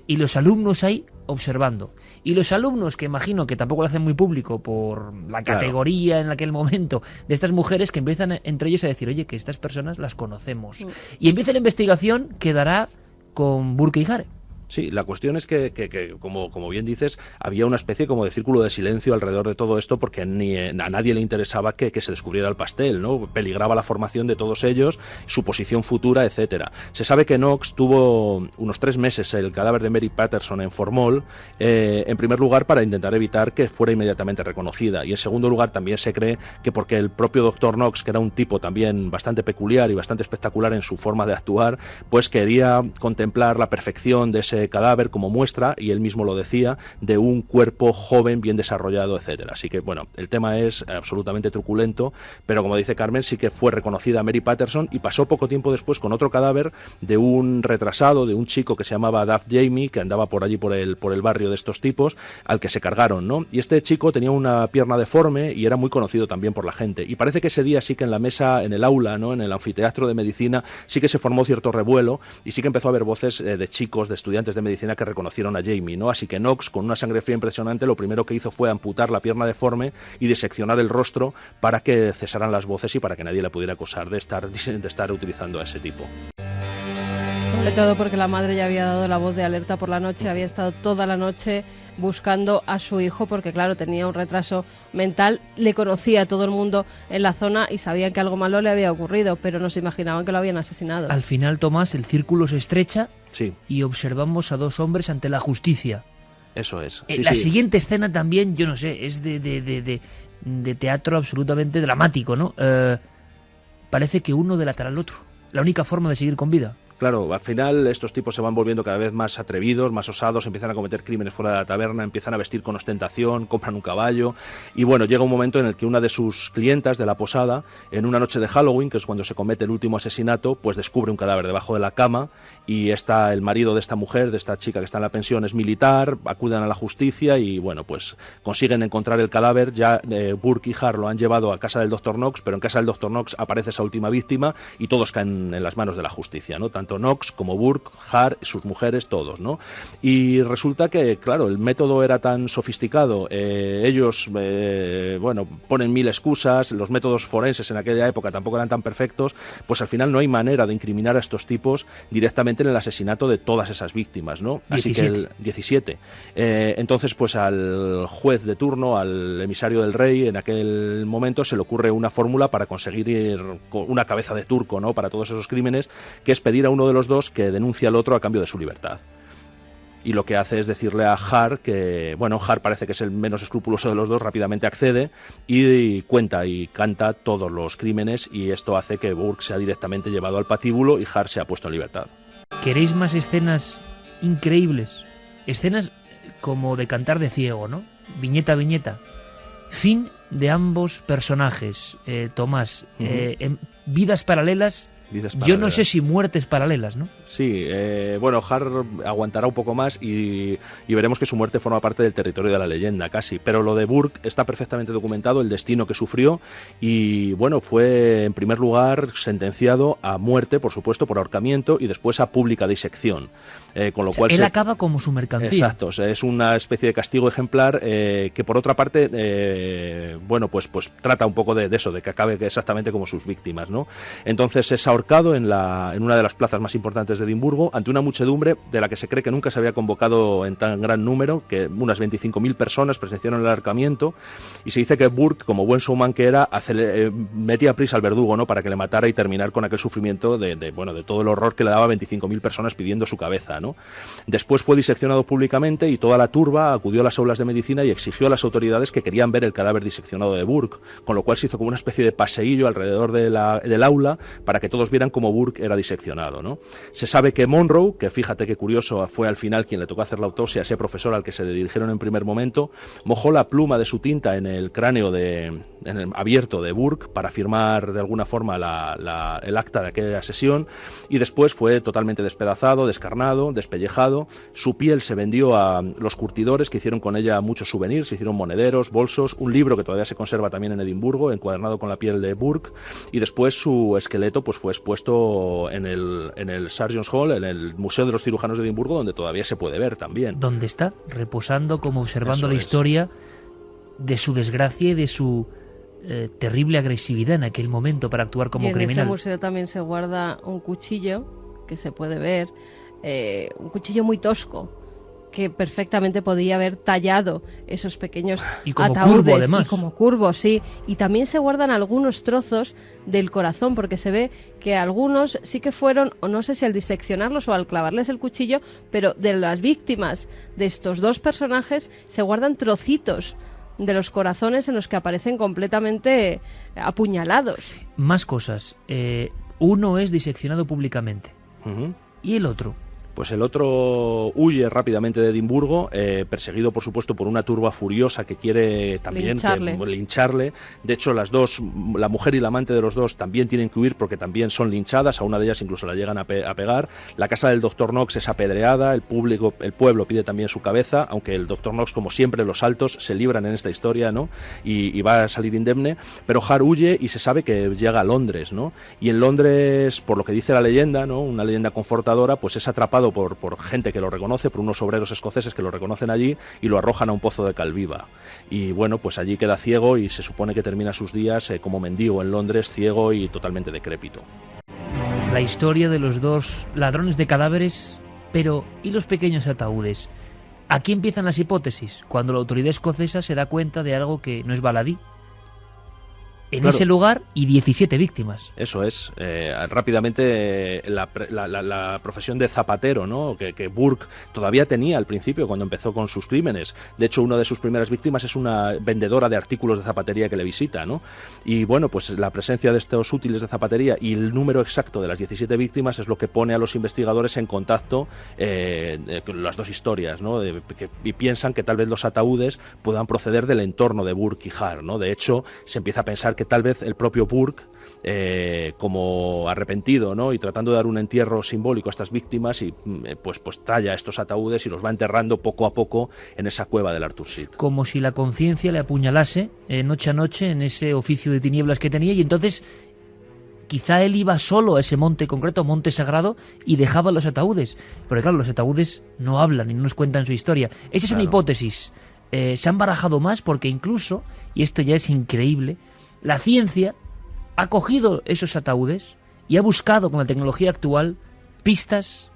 Y los alumnos ahí observando. Y los alumnos, que imagino que tampoco lo hacen muy público por la categoría en aquel momento de estas mujeres, que empiezan entre ellos a decir, oye, que estas personas las conocemos. Y empieza la investigación que dará con Burke y Hare. Sí, la cuestión es que como bien dices, había una especie como de círculo de silencio alrededor de todo esto porque a nadie le interesaba que se descubriera el pastel, ¿no? Peligraba la formación de todos ellos, su posición futura, etcétera. Se sabe que Knox tuvo unos 3 meses el cadáver de Mary Patterson en formol, en primer lugar para intentar evitar que fuera inmediatamente reconocida, y en segundo lugar también se cree que porque el propio Dr. Knox, que era un tipo también bastante peculiar y bastante espectacular en su forma de actuar, pues quería contemplar la perfección de ese cadáver como muestra, y él mismo lo decía, de un cuerpo joven, bien desarrollado, etcétera. Así que, bueno, el tema es absolutamente truculento, pero como dice Carmen, sí que fue reconocida Mary Patterson, y pasó poco tiempo después con otro cadáver de un retrasado, de un chico que se llamaba Duff Jamie, que andaba por allí por el barrio de estos tipos, al que se cargaron, ¿no? Y este chico tenía una pierna deforme y era muy conocido también por la gente. Y parece que ese día sí que en la mesa, en el aula, ¿no? En el anfiteatro de medicina, sí que se formó cierto revuelo y sí que empezó a haber voces de chicos, de estudiantes de medicina que reconocieron a Jamie, ¿no? Así que Knox, con una sangre fría impresionante, lo primero que hizo fue amputar la pierna deforme y diseccionar el rostro para que cesaran las voces y para que nadie le pudiera acusar de estar utilizando a ese tipo. Sobre todo porque la madre ya había dado la voz de alerta por la noche, había estado toda la noche buscando a su hijo porque, claro, tenía un retraso mental, le conocía a todo el mundo en la zona y sabían que algo malo le había ocurrido, pero no se imaginaban que lo habían asesinado. Al final, Tomás, el círculo se estrecha Sí, y observamos a 2 hombres ante la justicia. eso es. La siguiente escena también, yo no sé, es de teatro absolutamente dramático, ¿no? Parece que uno delatará al otro. La única forma de seguir con vida. Claro, al final estos tipos se van volviendo cada vez más atrevidos, más osados, empiezan a cometer crímenes fuera de la taberna, empiezan a vestir con ostentación, compran un caballo y bueno, llega un momento en el que una de sus clientas de la posada, en una noche de Halloween, que es cuando se comete el último asesinato, pues descubre un cadáver debajo de la cama y el marido de esta mujer, de esta chica que está en la pensión, es militar, acuden a la justicia y bueno, pues consiguen encontrar el cadáver. Ya Burke y Hare lo han llevado a casa del Dr. Knox, pero en casa del Dr. Knox aparece esa última víctima y todos caen en las manos de la justicia, ¿no? Tanto Knox como Burke, Hare, sus mujeres, todos, ¿no? Y resulta que, claro, el método era tan sofisticado, ellos, bueno, ponen 1000 excusas, los métodos forenses en aquella época tampoco eran tan perfectos, pues al final no hay manera de incriminar a estos tipos directamente en el asesinato de todas esas víctimas, ¿no? 17. Así que el 17. Entonces, pues al juez de turno, al emisario del rey, en aquel momento se le ocurre una fórmula para conseguir una cabeza de turco, ¿no? Para todos esos crímenes, que es pedir a uno de los dos que denuncie al otro a cambio de su libertad. Y lo que hace es decirle a Hare que, bueno, Hare parece que es el menos escrupuloso de los dos, rápidamente accede y cuenta y canta todos los crímenes, y esto hace que Burke sea directamente llevado al patíbulo y Hare sea puesto en libertad. ¿Queréis más escenas increíbles? Escenas como de cantar de ciego, ¿no? Viñeta a viñeta. Fin de ambos personajes, Tomás. Vidas paralelas. Yo no sé si muertes paralelas, ¿no? Sí, bueno, Hare aguantará un poco más y veremos que su muerte forma parte del territorio de la leyenda, casi. Pero lo de Burke está perfectamente documentado, el destino que sufrió, y bueno, fue en primer lugar sentenciado a muerte, por supuesto, por ahorcamiento, y después a pública disección. Con lo cual él acaba como su mercancía. Exacto, es una especie de castigo ejemplar que por otra parte, bueno, pues trata un poco de eso, de que acabe exactamente como sus víctimas, ¿no? Entonces es ahorcado en una de las plazas más importantes de Edimburgo, ante una muchedumbre de la que se cree que nunca se había convocado en tan gran número, que unas 25.000 personas presenciaron el ahorcamiento, y se dice que Burke, como buen showman que era, metía prisa al verdugo, ¿no? Para que le matara y terminar con aquel sufrimiento de todo el horror que le daba a 25.000 personas pidiendo su cabeza, ¿no? ¿no? Después fue diseccionado públicamente y toda la turba acudió a las aulas de medicina y exigió a las autoridades que querían ver el cadáver diseccionado de Burke, con lo cual se hizo como una especie de paseillo alrededor del aula para que todos vieran cómo Burke era diseccionado, ¿no? Se sabe que Monroe, que fíjate qué curioso, fue al final quien le tocó hacer la autopsia, ese profesor al que se le dirigieron en primer momento, mojó la pluma de su tinta en el cráneo abierto de Burke para firmar de alguna forma el acta de aquella sesión, y después fue totalmente despedazado, descarnado, despellejado. Su piel se vendió a los curtidores, que hicieron con ella muchos souvenirs, se hicieron monederos, bolsos, un libro que todavía se conserva también en Edimburgo, encuadernado con la piel de Burke, y después su esqueleto pues fue expuesto en el Sargent's Hall, en el Museo de los Cirujanos de Edimburgo, donde todavía se puede ver también. Donde está, reposando, como observando Eso la es. historia de su desgracia y de su terrible agresividad en aquel momento para actuar como y en criminal. ese museo también se guarda un cuchillo que se puede ver, un cuchillo muy tosco, que perfectamente podía haber tallado esos pequeños Y como ataúdes. curvo, además. Y como curvo, sí. Y también se guardan algunos trozos del corazón, porque se ve que algunos sí que fueron, o no sé si al diseccionarlos o al clavarles el cuchillo, pero de las víctimas de estos dos personajes se guardan trocitos de los corazones en los que aparecen completamente apuñalados. Más cosas. Uno es diseccionado públicamente. Ujú. ¿Y el otro? Pues el otro huye rápidamente de Edimburgo, perseguido por supuesto por una turba furiosa que quiere también lincharle. De hecho, las dos, la mujer y la amante de los dos, también tienen que huir porque también son linchadas. A una de ellas incluso la llegan a pegar. La casa del Dr. Knox es apedreada. El pueblo pide también su cabeza, aunque el Dr. Knox, como siempre, los altos se libran en esta historia, ¿no? Y va a salir indemne. Pero Hart huye y se sabe que llega a Londres, ¿no? Y en Londres, por lo que dice la leyenda, ¿no? Una leyenda confortadora, pues es atrapado por gente que lo reconoce, por unos obreros escoceses que lo reconocen allí y lo arrojan a un pozo de cal viva. Y bueno, pues allí queda ciego y se supone que termina sus días como mendigo en Londres, ciego y totalmente decrépito. La historia de los dos ladrones de cadáveres, pero ¿y los pequeños ataúdes? Aquí empiezan las hipótesis, cuando la autoridad escocesa se da cuenta de algo que no es baladí. En Claro. ese lugar y 17 víctimas. Eso es. Rápidamente la profesión de zapatero, ¿no? Que Burke todavía tenía al principio cuando empezó con sus crímenes. De hecho, una de sus primeras víctimas es una vendedora de artículos de zapatería que le visita, ¿no? Y bueno, pues la presencia de estos útiles de zapatería y el número exacto de las 17 víctimas es lo que pone a los investigadores en contacto con las dos historias, ¿no? Y piensan que tal vez los ataúdes puedan proceder del entorno de Burke y Hart, ¿no? De hecho, se empieza a pensar que tal vez el propio Burke, como arrepentido, ¿no? Y tratando de dar un entierro simbólico a estas víctimas, y pues talla estos ataúdes y los va enterrando poco a poco en esa cueva del Arthur Seat. Como si la conciencia le apuñalase noche a noche en ese oficio de tinieblas que tenía, y entonces quizá él iba solo a ese monte concreto, monte sagrado, y dejaba los ataúdes. Pero claro, los ataúdes no hablan y no nos cuentan su historia. Esa es una hipótesis. Se han barajado más porque incluso, y esto ya es increíble, la ciencia ha cogido esos ataúdes y ha buscado con la tecnología actual pistas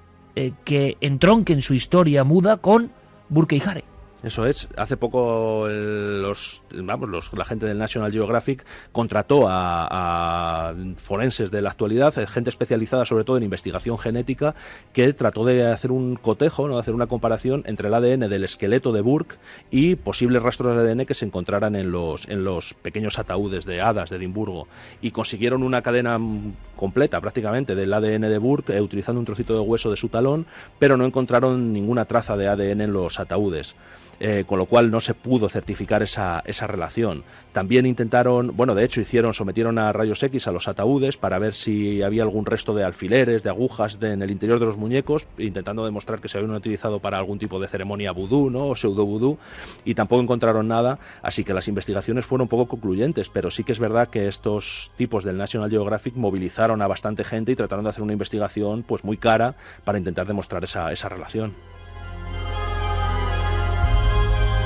que entronquen su historia muda con Burke y Hare. Eso es. Hace poco la gente del National Geographic contrató a forenses de la actualidad, gente especializada sobre todo en investigación genética, que trató de hacer un cotejo, ¿no? De hacer una comparación entre el ADN del esqueleto de Burke y posibles rastros de ADN que se encontraran en los pequeños ataúdes de hadas de Edimburgo. Y consiguieron una cadena completa prácticamente del ADN de Burke utilizando un trocito de hueso de su talón, pero no encontraron ninguna traza de ADN en los ataúdes. Con lo cual no se pudo certificar esa relación. También intentaron, de hecho sometieron a rayos X a los ataúdes para ver si había algún resto de alfileres, de agujas en el interior de los muñecos, intentando demostrar que se habían utilizado para algún tipo de ceremonia vudú, ¿no? O pseudo vudú, y tampoco encontraron nada, así que las investigaciones fueron un poco concluyentes, pero sí que es verdad que estos tipos del National Geographic movilizaron a bastante gente y trataron de hacer una investigación pues muy cara para intentar demostrar esa relación.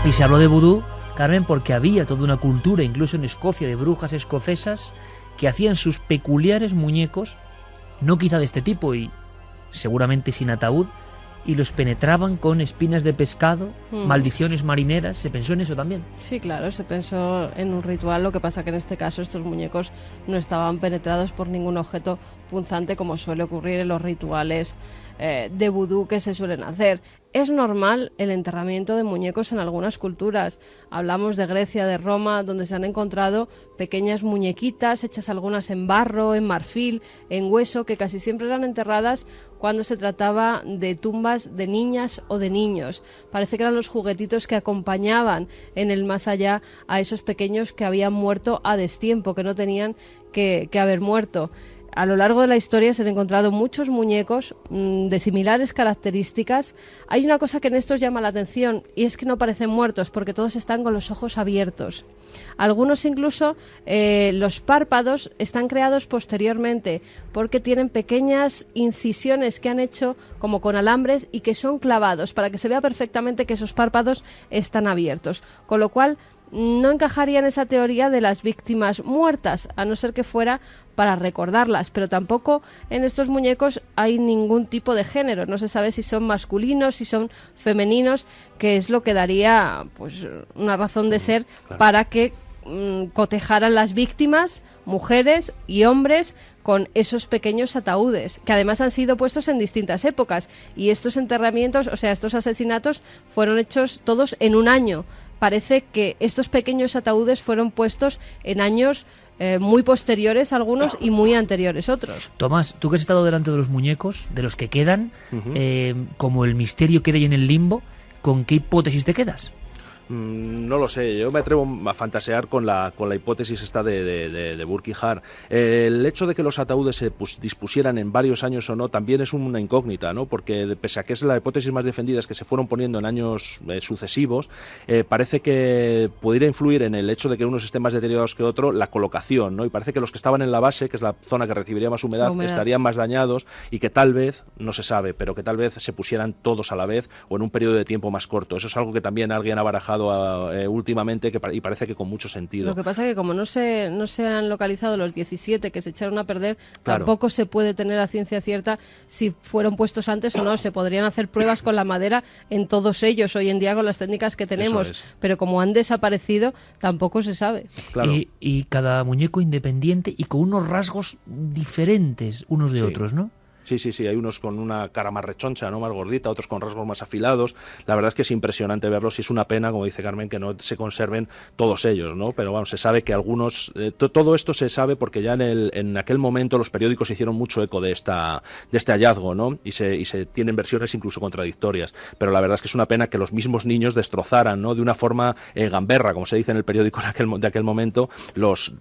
Y se habló de vudú, Carmen, porque había toda una cultura, incluso en Escocia, de brujas escocesas que hacían sus peculiares muñecos, no quizá de este tipo y seguramente sin ataúd, y los penetraban con espinas de pescado, maldiciones marineras. ¿Se pensó en eso también? Sí, claro, se pensó en un ritual, lo que pasa que en este caso estos muñecos no estaban penetrados por ningún objeto punzante como suele ocurrir en los rituales de vudú que se suelen hacer. Es normal el enterramiento de muñecos en algunas culturas. Hablamos de Grecia, de Roma, donde se han encontrado pequeñas muñequitas hechas algunas en barro, en marfil, en hueso, que casi siempre eran enterradas cuando se trataba de tumbas de niñas o de niños. Parece que eran los juguetitos que acompañaban en el más allá a esos pequeños que habían muerto a destiempo, que no tenían que haber muerto. A lo largo de la historia se han encontrado muchos muñecos de similares características. Hay una cosa que en estos llama la atención y es que no parecen muertos porque todos están con los ojos abiertos. Algunos incluso los párpados están creados posteriormente porque tienen pequeñas incisiones que han hecho como con alambres y que son clavados para que se vea perfectamente que esos párpados están abiertos. Con lo cual no encajaría en esa teoría de las víctimas muertas, a no ser que fuera para recordarlas, pero tampoco en estos muñecos hay ningún tipo de género, no se sabe si son masculinos, si son femeninos, que es lo que daría pues una razón de ser para que cotejaran las víctimas, mujeres y hombres, con esos pequeños ataúdes, que además han sido puestos en distintas épocas, y estos enterramientos, o sea, estos asesinatos fueron hechos todos en un año. Parece que estos pequeños ataúdes fueron puestos en años muy posteriores algunos y muy anteriores otros. Tomás, tú que has estado delante de los muñecos, de los que quedan, como el misterio queda ahí en el limbo, ¿con qué hipótesis te quedas? No lo sé, yo me atrevo a fantasear con la hipótesis esta de Burkhardt. El hecho de que los ataúdes se dispusieran en varios años o no también es una incógnita, ¿no? Porque pese a que es la hipótesis más defendida, es que se fueron poniendo en años sucesivos, parece que pudiera influir en el hecho de que unos estén más deteriorados que otro la colocación, ¿no? Y parece que los que estaban en la base, que es la zona que recibiría más humedad, estarían más dañados y que tal vez, no se sabe, pero que tal vez se pusieran todos a la vez o en un periodo de tiempo más corto. Eso es algo que también alguien ha barajado últimamente y parece que con mucho sentido. Lo que pasa es que como no se han localizado los 17 que se echaron a perder, tampoco se puede tener a ciencia cierta si fueron puestos antes o no. Se podrían hacer pruebas con la madera en todos ellos hoy en día con las técnicas que tenemos, pero como han desaparecido tampoco se sabe. Claro. Y cada muñeco independiente y con unos rasgos diferentes unos de otros, ¿no? Sí, hay unos con una cara más rechoncha, ¿no? Más gordita, otros con rasgos más afilados. La verdad es que es impresionante verlos y es una pena, como dice Carmen, que no se conserven todos ellos, ¿no? Pero bueno, se sabe que algunos... todo esto se sabe porque ya en aquel momento los periódicos hicieron mucho eco de este hallazgo, ¿no? Y se tienen versiones incluso contradictorias. Pero la verdad es que es una pena que los mismos niños destrozaran, ¿no? De una forma gamberra, como se dice en el periódico de aquel momento,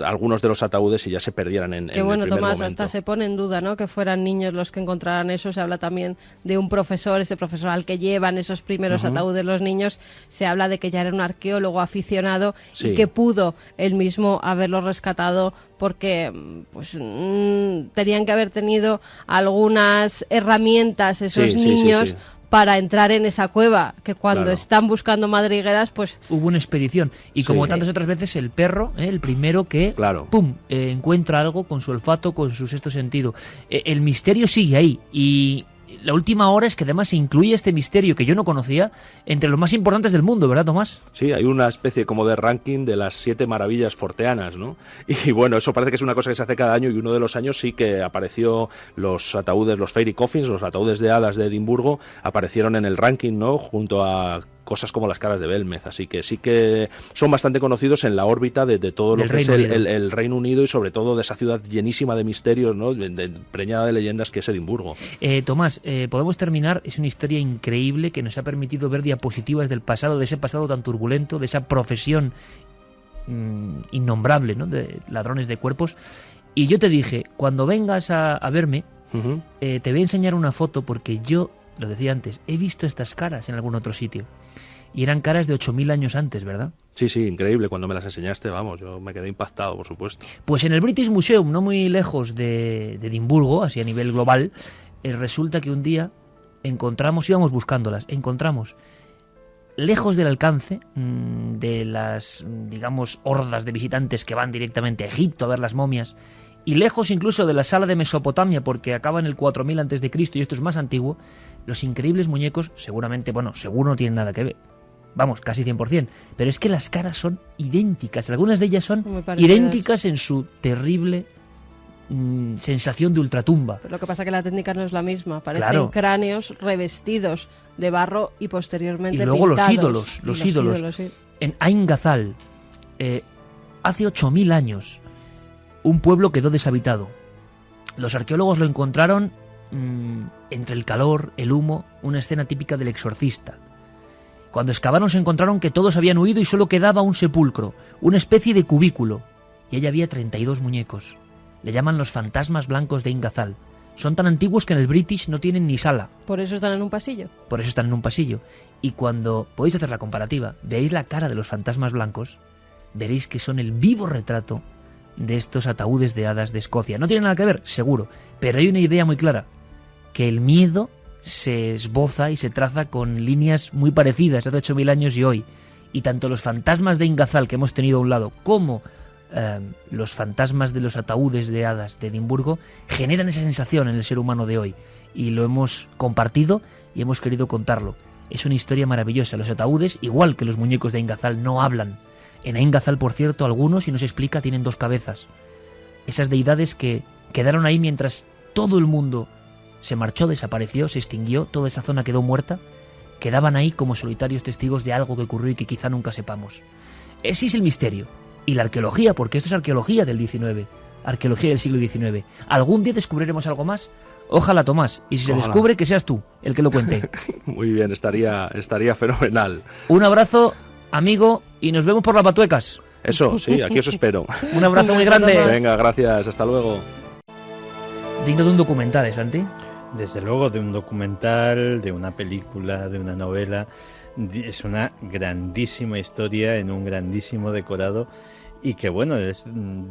algunos de los ataúdes y ya se perdieran en el primer momento. Tomás, hasta se pone en duda, ¿no? Que fueran niños los que encontraran eso. Se habla también de un profesor, ese profesor al que llevan esos primeros ataúdes los niños. Se habla de que ya era un arqueólogo aficionado y que pudo él mismo haberlo rescatado porque pues tenían que haber tenido algunas herramientas esos niños para entrar en esa cueva, que cuando están buscando madrigueras, pues... Hubo una expedición, y como tantas otras veces, el perro, el primero que, encuentra algo con su olfato, con su sexto sentido. El misterio sigue ahí, y la última hora es que además se incluye este misterio que yo no conocía entre los más importantes del mundo, ¿verdad, Tomás? Sí, hay una especie como de ranking de las 7 maravillas forteanas, ¿no? Y bueno, eso parece que es una cosa que se hace cada año, y uno de los años sí que apareció los ataúdes, los fairy coffins, los ataúdes de hadas de Edimburgo, aparecieron en el ranking, ¿no? Junto a cosas como las caras de Belmez, así que sí que son bastante conocidos en la órbita de todo lo que es el Reino Unido y sobre todo de esa ciudad llenísima de misterios, ¿no? Preñada de leyendas que es Edimburgo. Tomás, podemos terminar, es una historia increíble que nos ha permitido ver diapositivas del pasado, de ese pasado tan turbulento, de esa profesión innombrable, ¿no? De ladrones de cuerpos, y yo te dije, cuando vengas a verme, te voy a enseñar una foto porque yo, lo decía antes, he visto estas caras en algún otro sitio. Y eran caras de 8.000 años antes, ¿verdad? Sí, increíble. Cuando me las enseñaste, vamos, yo me quedé impactado, por supuesto. Pues en el British Museum, no muy lejos de Edimburgo, así a nivel global, resulta que un día íbamos buscándolas, encontramos, lejos del alcance de las, digamos, hordas de visitantes que van directamente a Egipto a ver las momias, y lejos incluso de la sala de Mesopotamia, porque acaba en el 4000 a.C. y esto es más antiguo, los increíbles muñecos, seguramente, seguro no tienen nada que ver. Vamos, casi 100%. Pero es que las caras son idénticas. Algunas de ellas son idénticas en su terrible sensación de ultratumba. Pero lo que pasa es que la técnica no es la misma. Parecen Claro. cráneos revestidos de barro y posteriormente Y luego pintados. los ídolos. Sí. En Ain Ghazal, hace 8.000 años, un pueblo quedó deshabitado. Los arqueólogos lo encontraron entre el calor, el humo, una escena típica del Exorcista. Cuando excavaron se encontraron que todos habían huido y solo quedaba un sepulcro, una especie de cubículo. Y allí había 32 muñecos. Le llaman los fantasmas blancos de Ain Ghazal. Son tan antiguos que en el British no tienen ni sala. Por eso están en un pasillo. Por eso están en un pasillo. Y cuando podéis hacer la comparativa, veáis la cara de los fantasmas blancos, veréis que son el vivo retrato de estos ataúdes de hadas de Escocia. No tienen nada que ver, seguro, pero hay una idea muy clara, que el miedo se esboza y se traza con líneas muy parecidas hace 8.000 años y hoy. Y tanto los fantasmas de Ain Ghazal que hemos tenido a un lado, como los fantasmas de los ataúdes de hadas de Edimburgo, generan esa sensación en el ser humano de hoy. Y lo hemos compartido y hemos querido contarlo. Es una historia maravillosa. Los ataúdes, igual que los muñecos de Ain Ghazal, no hablan. En Ain Ghazal, por cierto, algunos, y no se explica, tienen 2 cabezas. Esas deidades que quedaron ahí mientras todo el mundo se marchó, desapareció, se extinguió, toda esa zona quedó muerta, quedaban ahí como solitarios testigos de algo que ocurrió y que quizá nunca sepamos. Ese es el misterio. Y la arqueología, porque esto es arqueología del XIX, arqueología del siglo XIX. ¿Algún día descubriremos algo más? Ojalá, Tomás. Y si se descubre, que seas tú el que lo cuente. Muy bien, estaría fenomenal. Un abrazo, amigo, y nos vemos por las Batuecas. Eso, sí, aquí os espero. Un abrazo muy grande. Venga, gracias, hasta luego. Digno de un documental, ¿eh, Santi? Desde luego, de un documental, de una película, de una novela. Es una grandísima historia en un grandísimo decorado. Y que bueno,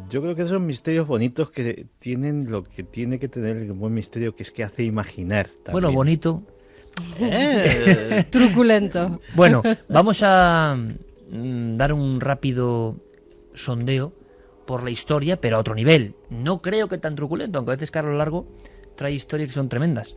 yo creo que esos misterios bonitos que tienen lo que tiene que tener el buen misterio, que es que hace imaginar también. Bueno, bonito. Truculento. Bueno, vamos a dar un rápido sondeo por la historia, pero a otro nivel. No creo que tan truculento, aunque a veces Carlos Largo trae historias que son tremendas.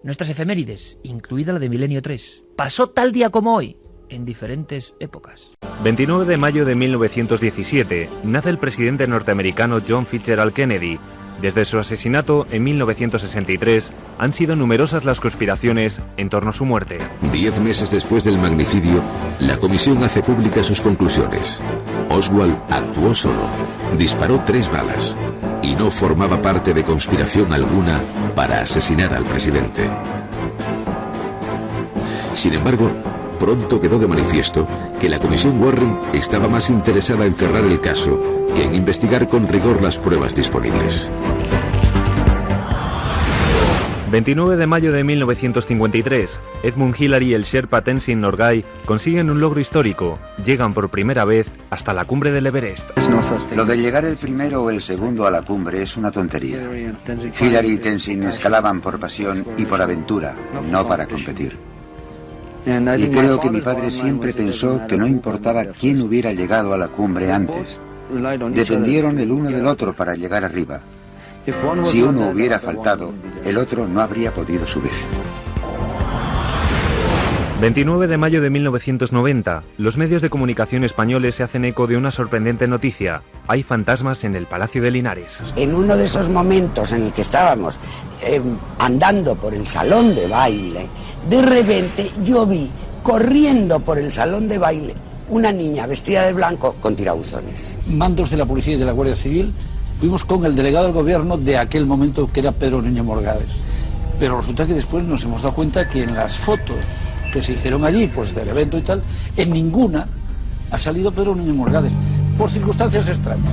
Nuestras efemérides, incluida la de Milenio 3. Pasó tal día como hoy, en diferentes épocas. 29 de mayo de 1917 nace el presidente norteamericano John Fitzgerald Kennedy. Desde su asesinato en 1963 han sido numerosas las conspiraciones en torno a su muerte. 10 meses después del magnicidio, la comisión hace públicas sus conclusiones. Oswald actuó solo, disparó 3 balas y no formaba parte de conspiración alguna para asesinar al presidente. Sin embargo, pronto quedó de manifiesto que la comisión Warren estaba más interesada en cerrar el caso que en investigar con rigor las pruebas disponibles. 29 de mayo de 1953, Edmund Hillary y el Sherpa Tenzin Norgay consiguen un logro histórico. Llegan por primera vez hasta la cumbre del Everest. Lo de llegar el primero o el segundo a la cumbre es una tontería. Hillary y Tenzin escalaban por pasión y por aventura, no para competir. Y creo que mi padre siempre pensó que no importaba quién hubiera llegado a la cumbre antes. Dependieron el uno del otro para llegar arriba. Si uno hubiera faltado, el otro no habría podido subir. 29 de mayo de 1990, los medios de comunicación españoles se hacen eco de una sorprendente noticia. Hay fantasmas en el Palacio de Linares. En uno de esos momentos en el que estábamos andando por el salón de baile, de repente yo vi, corriendo por el salón de baile, una niña vestida de blanco con tirabuzones. Mandos de la policía y de la Guardia Civil, fuimos con el delegado del gobierno de aquel momento, que era Pedro Niño Morgades. Pero resulta que después nos hemos dado cuenta que en las fotos que se hicieron allí, pues del evento y tal, en ninguna ha salido Pedro Niño Morgades, por circunstancias extrañas.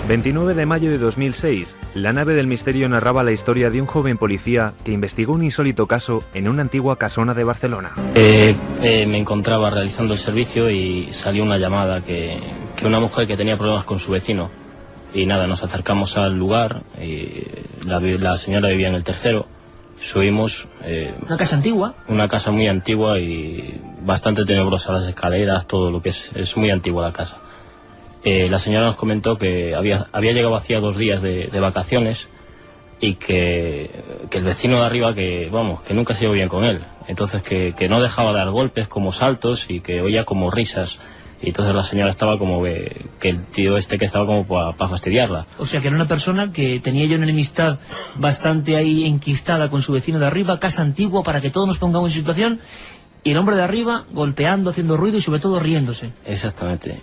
29 de mayo de 2006, la nave del misterio narraba la historia de un joven policía que investigó un insólito caso en una antigua casona de Barcelona. Me encontraba realizando el servicio y salió una llamada que una mujer que tenía problemas con su vecino. Y nada, nos acercamos al lugar, y la señora vivía en el tercero, subimos... ¿Una casa antigua? Una casa muy antigua y bastante tenebrosa, las escaleras, todo lo que es muy antigua la casa. La señora nos comentó que había llegado hacía 2 días de vacaciones y que el vecino de arriba, que nunca se llevó bien con él. Entonces que no dejaba de dar golpes como saltos y que oía como risas Y entonces la señora estaba como que el tío que estaba como para fastidiarla. O sea, que era una persona que tenía ya una enemistad bastante ahí enquistada con su vecino de arriba, casa antigua, para que todos nos pongamos en situación, y el hombre de arriba golpeando, haciendo ruido y sobre todo riéndose. Exactamente.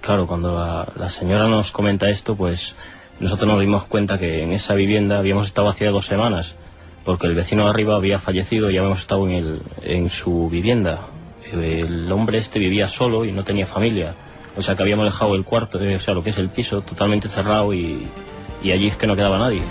Claro, cuando la señora nos comenta esto, pues nosotros nos dimos cuenta que en esa vivienda habíamos estado hacía 2 semanas, porque el vecino de arriba había fallecido y habíamos estado en su vivienda. El hombre vivía solo y no tenía familia, o sea que habíamos dejado el cuarto, o sea lo que es el piso, totalmente cerrado y allí es que no quedaba nadie.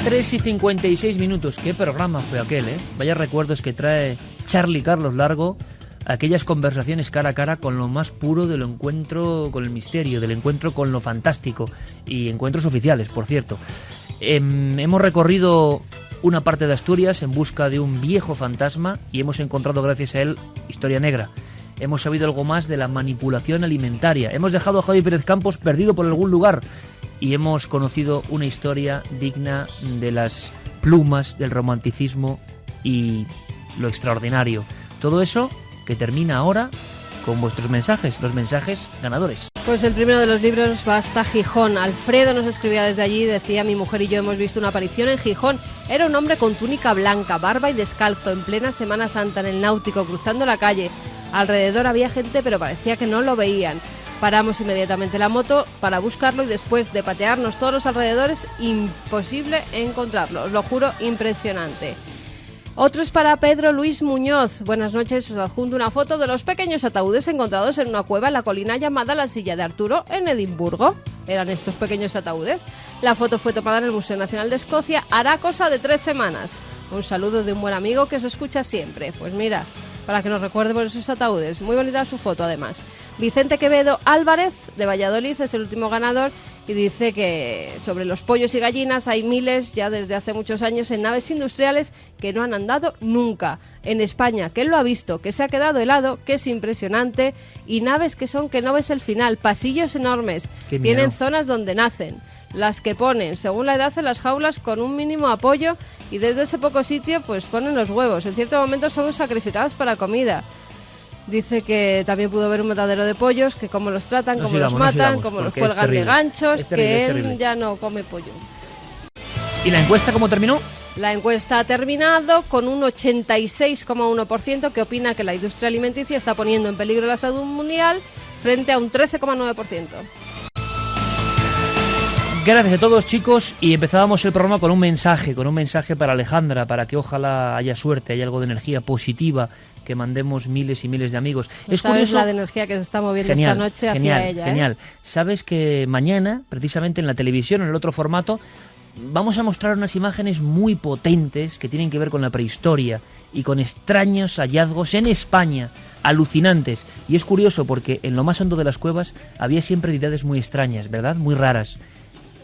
3:56. Qué programa fue aquel, ¿eh? Vaya recuerdos que trae Charlie Carlos Largo, aquellas conversaciones cara a cara con lo más puro del encuentro con el misterio, del encuentro con lo fantástico, y encuentros oficiales, por cierto. Hemos recorrido una parte de Asturias en busca de un viejo fantasma y hemos encontrado gracias a él historia negra. Hemos sabido algo más de la manipulación alimentaria. Hemos dejado a Javi Pérez Campos perdido por algún lugar y hemos conocido una historia digna de las plumas, del romanticismo y lo extraordinario. Todo eso que termina ahora con vuestros mensajes, los mensajes ganadores. Pues el primero de los libros va hasta Gijón. Alfredo nos escribía desde allí, decía: mi mujer y yo hemos visto una aparición en Gijón. Era un hombre con túnica blanca, barba y descalzo, en plena Semana Santa en el Náutico, cruzando la calle. Alrededor había gente, pero parecía que no lo veían. Paramos inmediatamente la moto para buscarlo y después de patearnos todos los alrededores, imposible encontrarlo. Os lo juro, impresionante. Otro es para Pedro Luis Muñoz. Buenas noches, os adjunto una foto de los pequeños ataúdes encontrados en una cueva en la colina llamada la Silla de Arturo, en Edimburgo. Eran estos pequeños ataúdes. La foto fue tomada en el Museo Nacional de Escocia, hará cosa de 3 semanas. Un saludo de un buen amigo que os escucha siempre. Pues mira, para que nos recuerde por esos ataúdes. Muy bonita su foto, además. Vicente Quevedo Álvarez, de Valladolid, es el último ganador. Y dice que sobre los pollos y gallinas hay miles ya desde hace muchos años en naves industriales que no han andado nunca. En España, que él lo ha visto, que se ha quedado helado, que es impresionante, y naves que no ves el final, pasillos enormes, tienen zonas donde nacen, las que ponen, según la edad, en las jaulas con un mínimo apoyo, y desde ese poco sitio pues ponen los huevos. En cierto momento son sacrificadas para comida. Dice que también pudo ver un matadero de pollos, que cómo los tratan, cómo los matan, cómo los cuelgan de ganchos, que él ya no come pollo. ¿Y la encuesta cómo terminó? La encuesta ha terminado con un 86,1% que opina que la industria alimenticia está poniendo en peligro la salud mundial, frente a un 13,9%. Gracias a todos, chicos, y empezábamos el programa con un mensaje para Alejandra, para que ojalá haya suerte, haya algo de energía positiva, que mandemos miles y miles de amigos. Es curioso la de energía que se está moviendo esta noche hacia ella. Genial. Sabes que mañana, precisamente en la televisión, en el otro formato, vamos a mostrar unas imágenes muy potentes que tienen que ver con la prehistoria y con extraños hallazgos en España, alucinantes. Y es curioso porque en lo más hondo de las cuevas había siempre deidades muy extrañas, ¿verdad? Muy raras.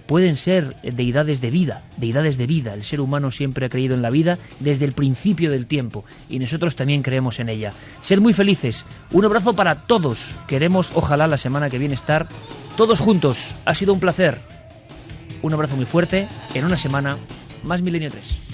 Pueden ser deidades de vida. El ser humano siempre ha creído en la vida desde el principio del tiempo y nosotros también creemos en ella. Sed muy felices. Un abrazo para todos. Queremos, ojalá, la semana que viene estar todos juntos. Ha sido un placer. Un abrazo muy fuerte. En una semana, más Milenio 3.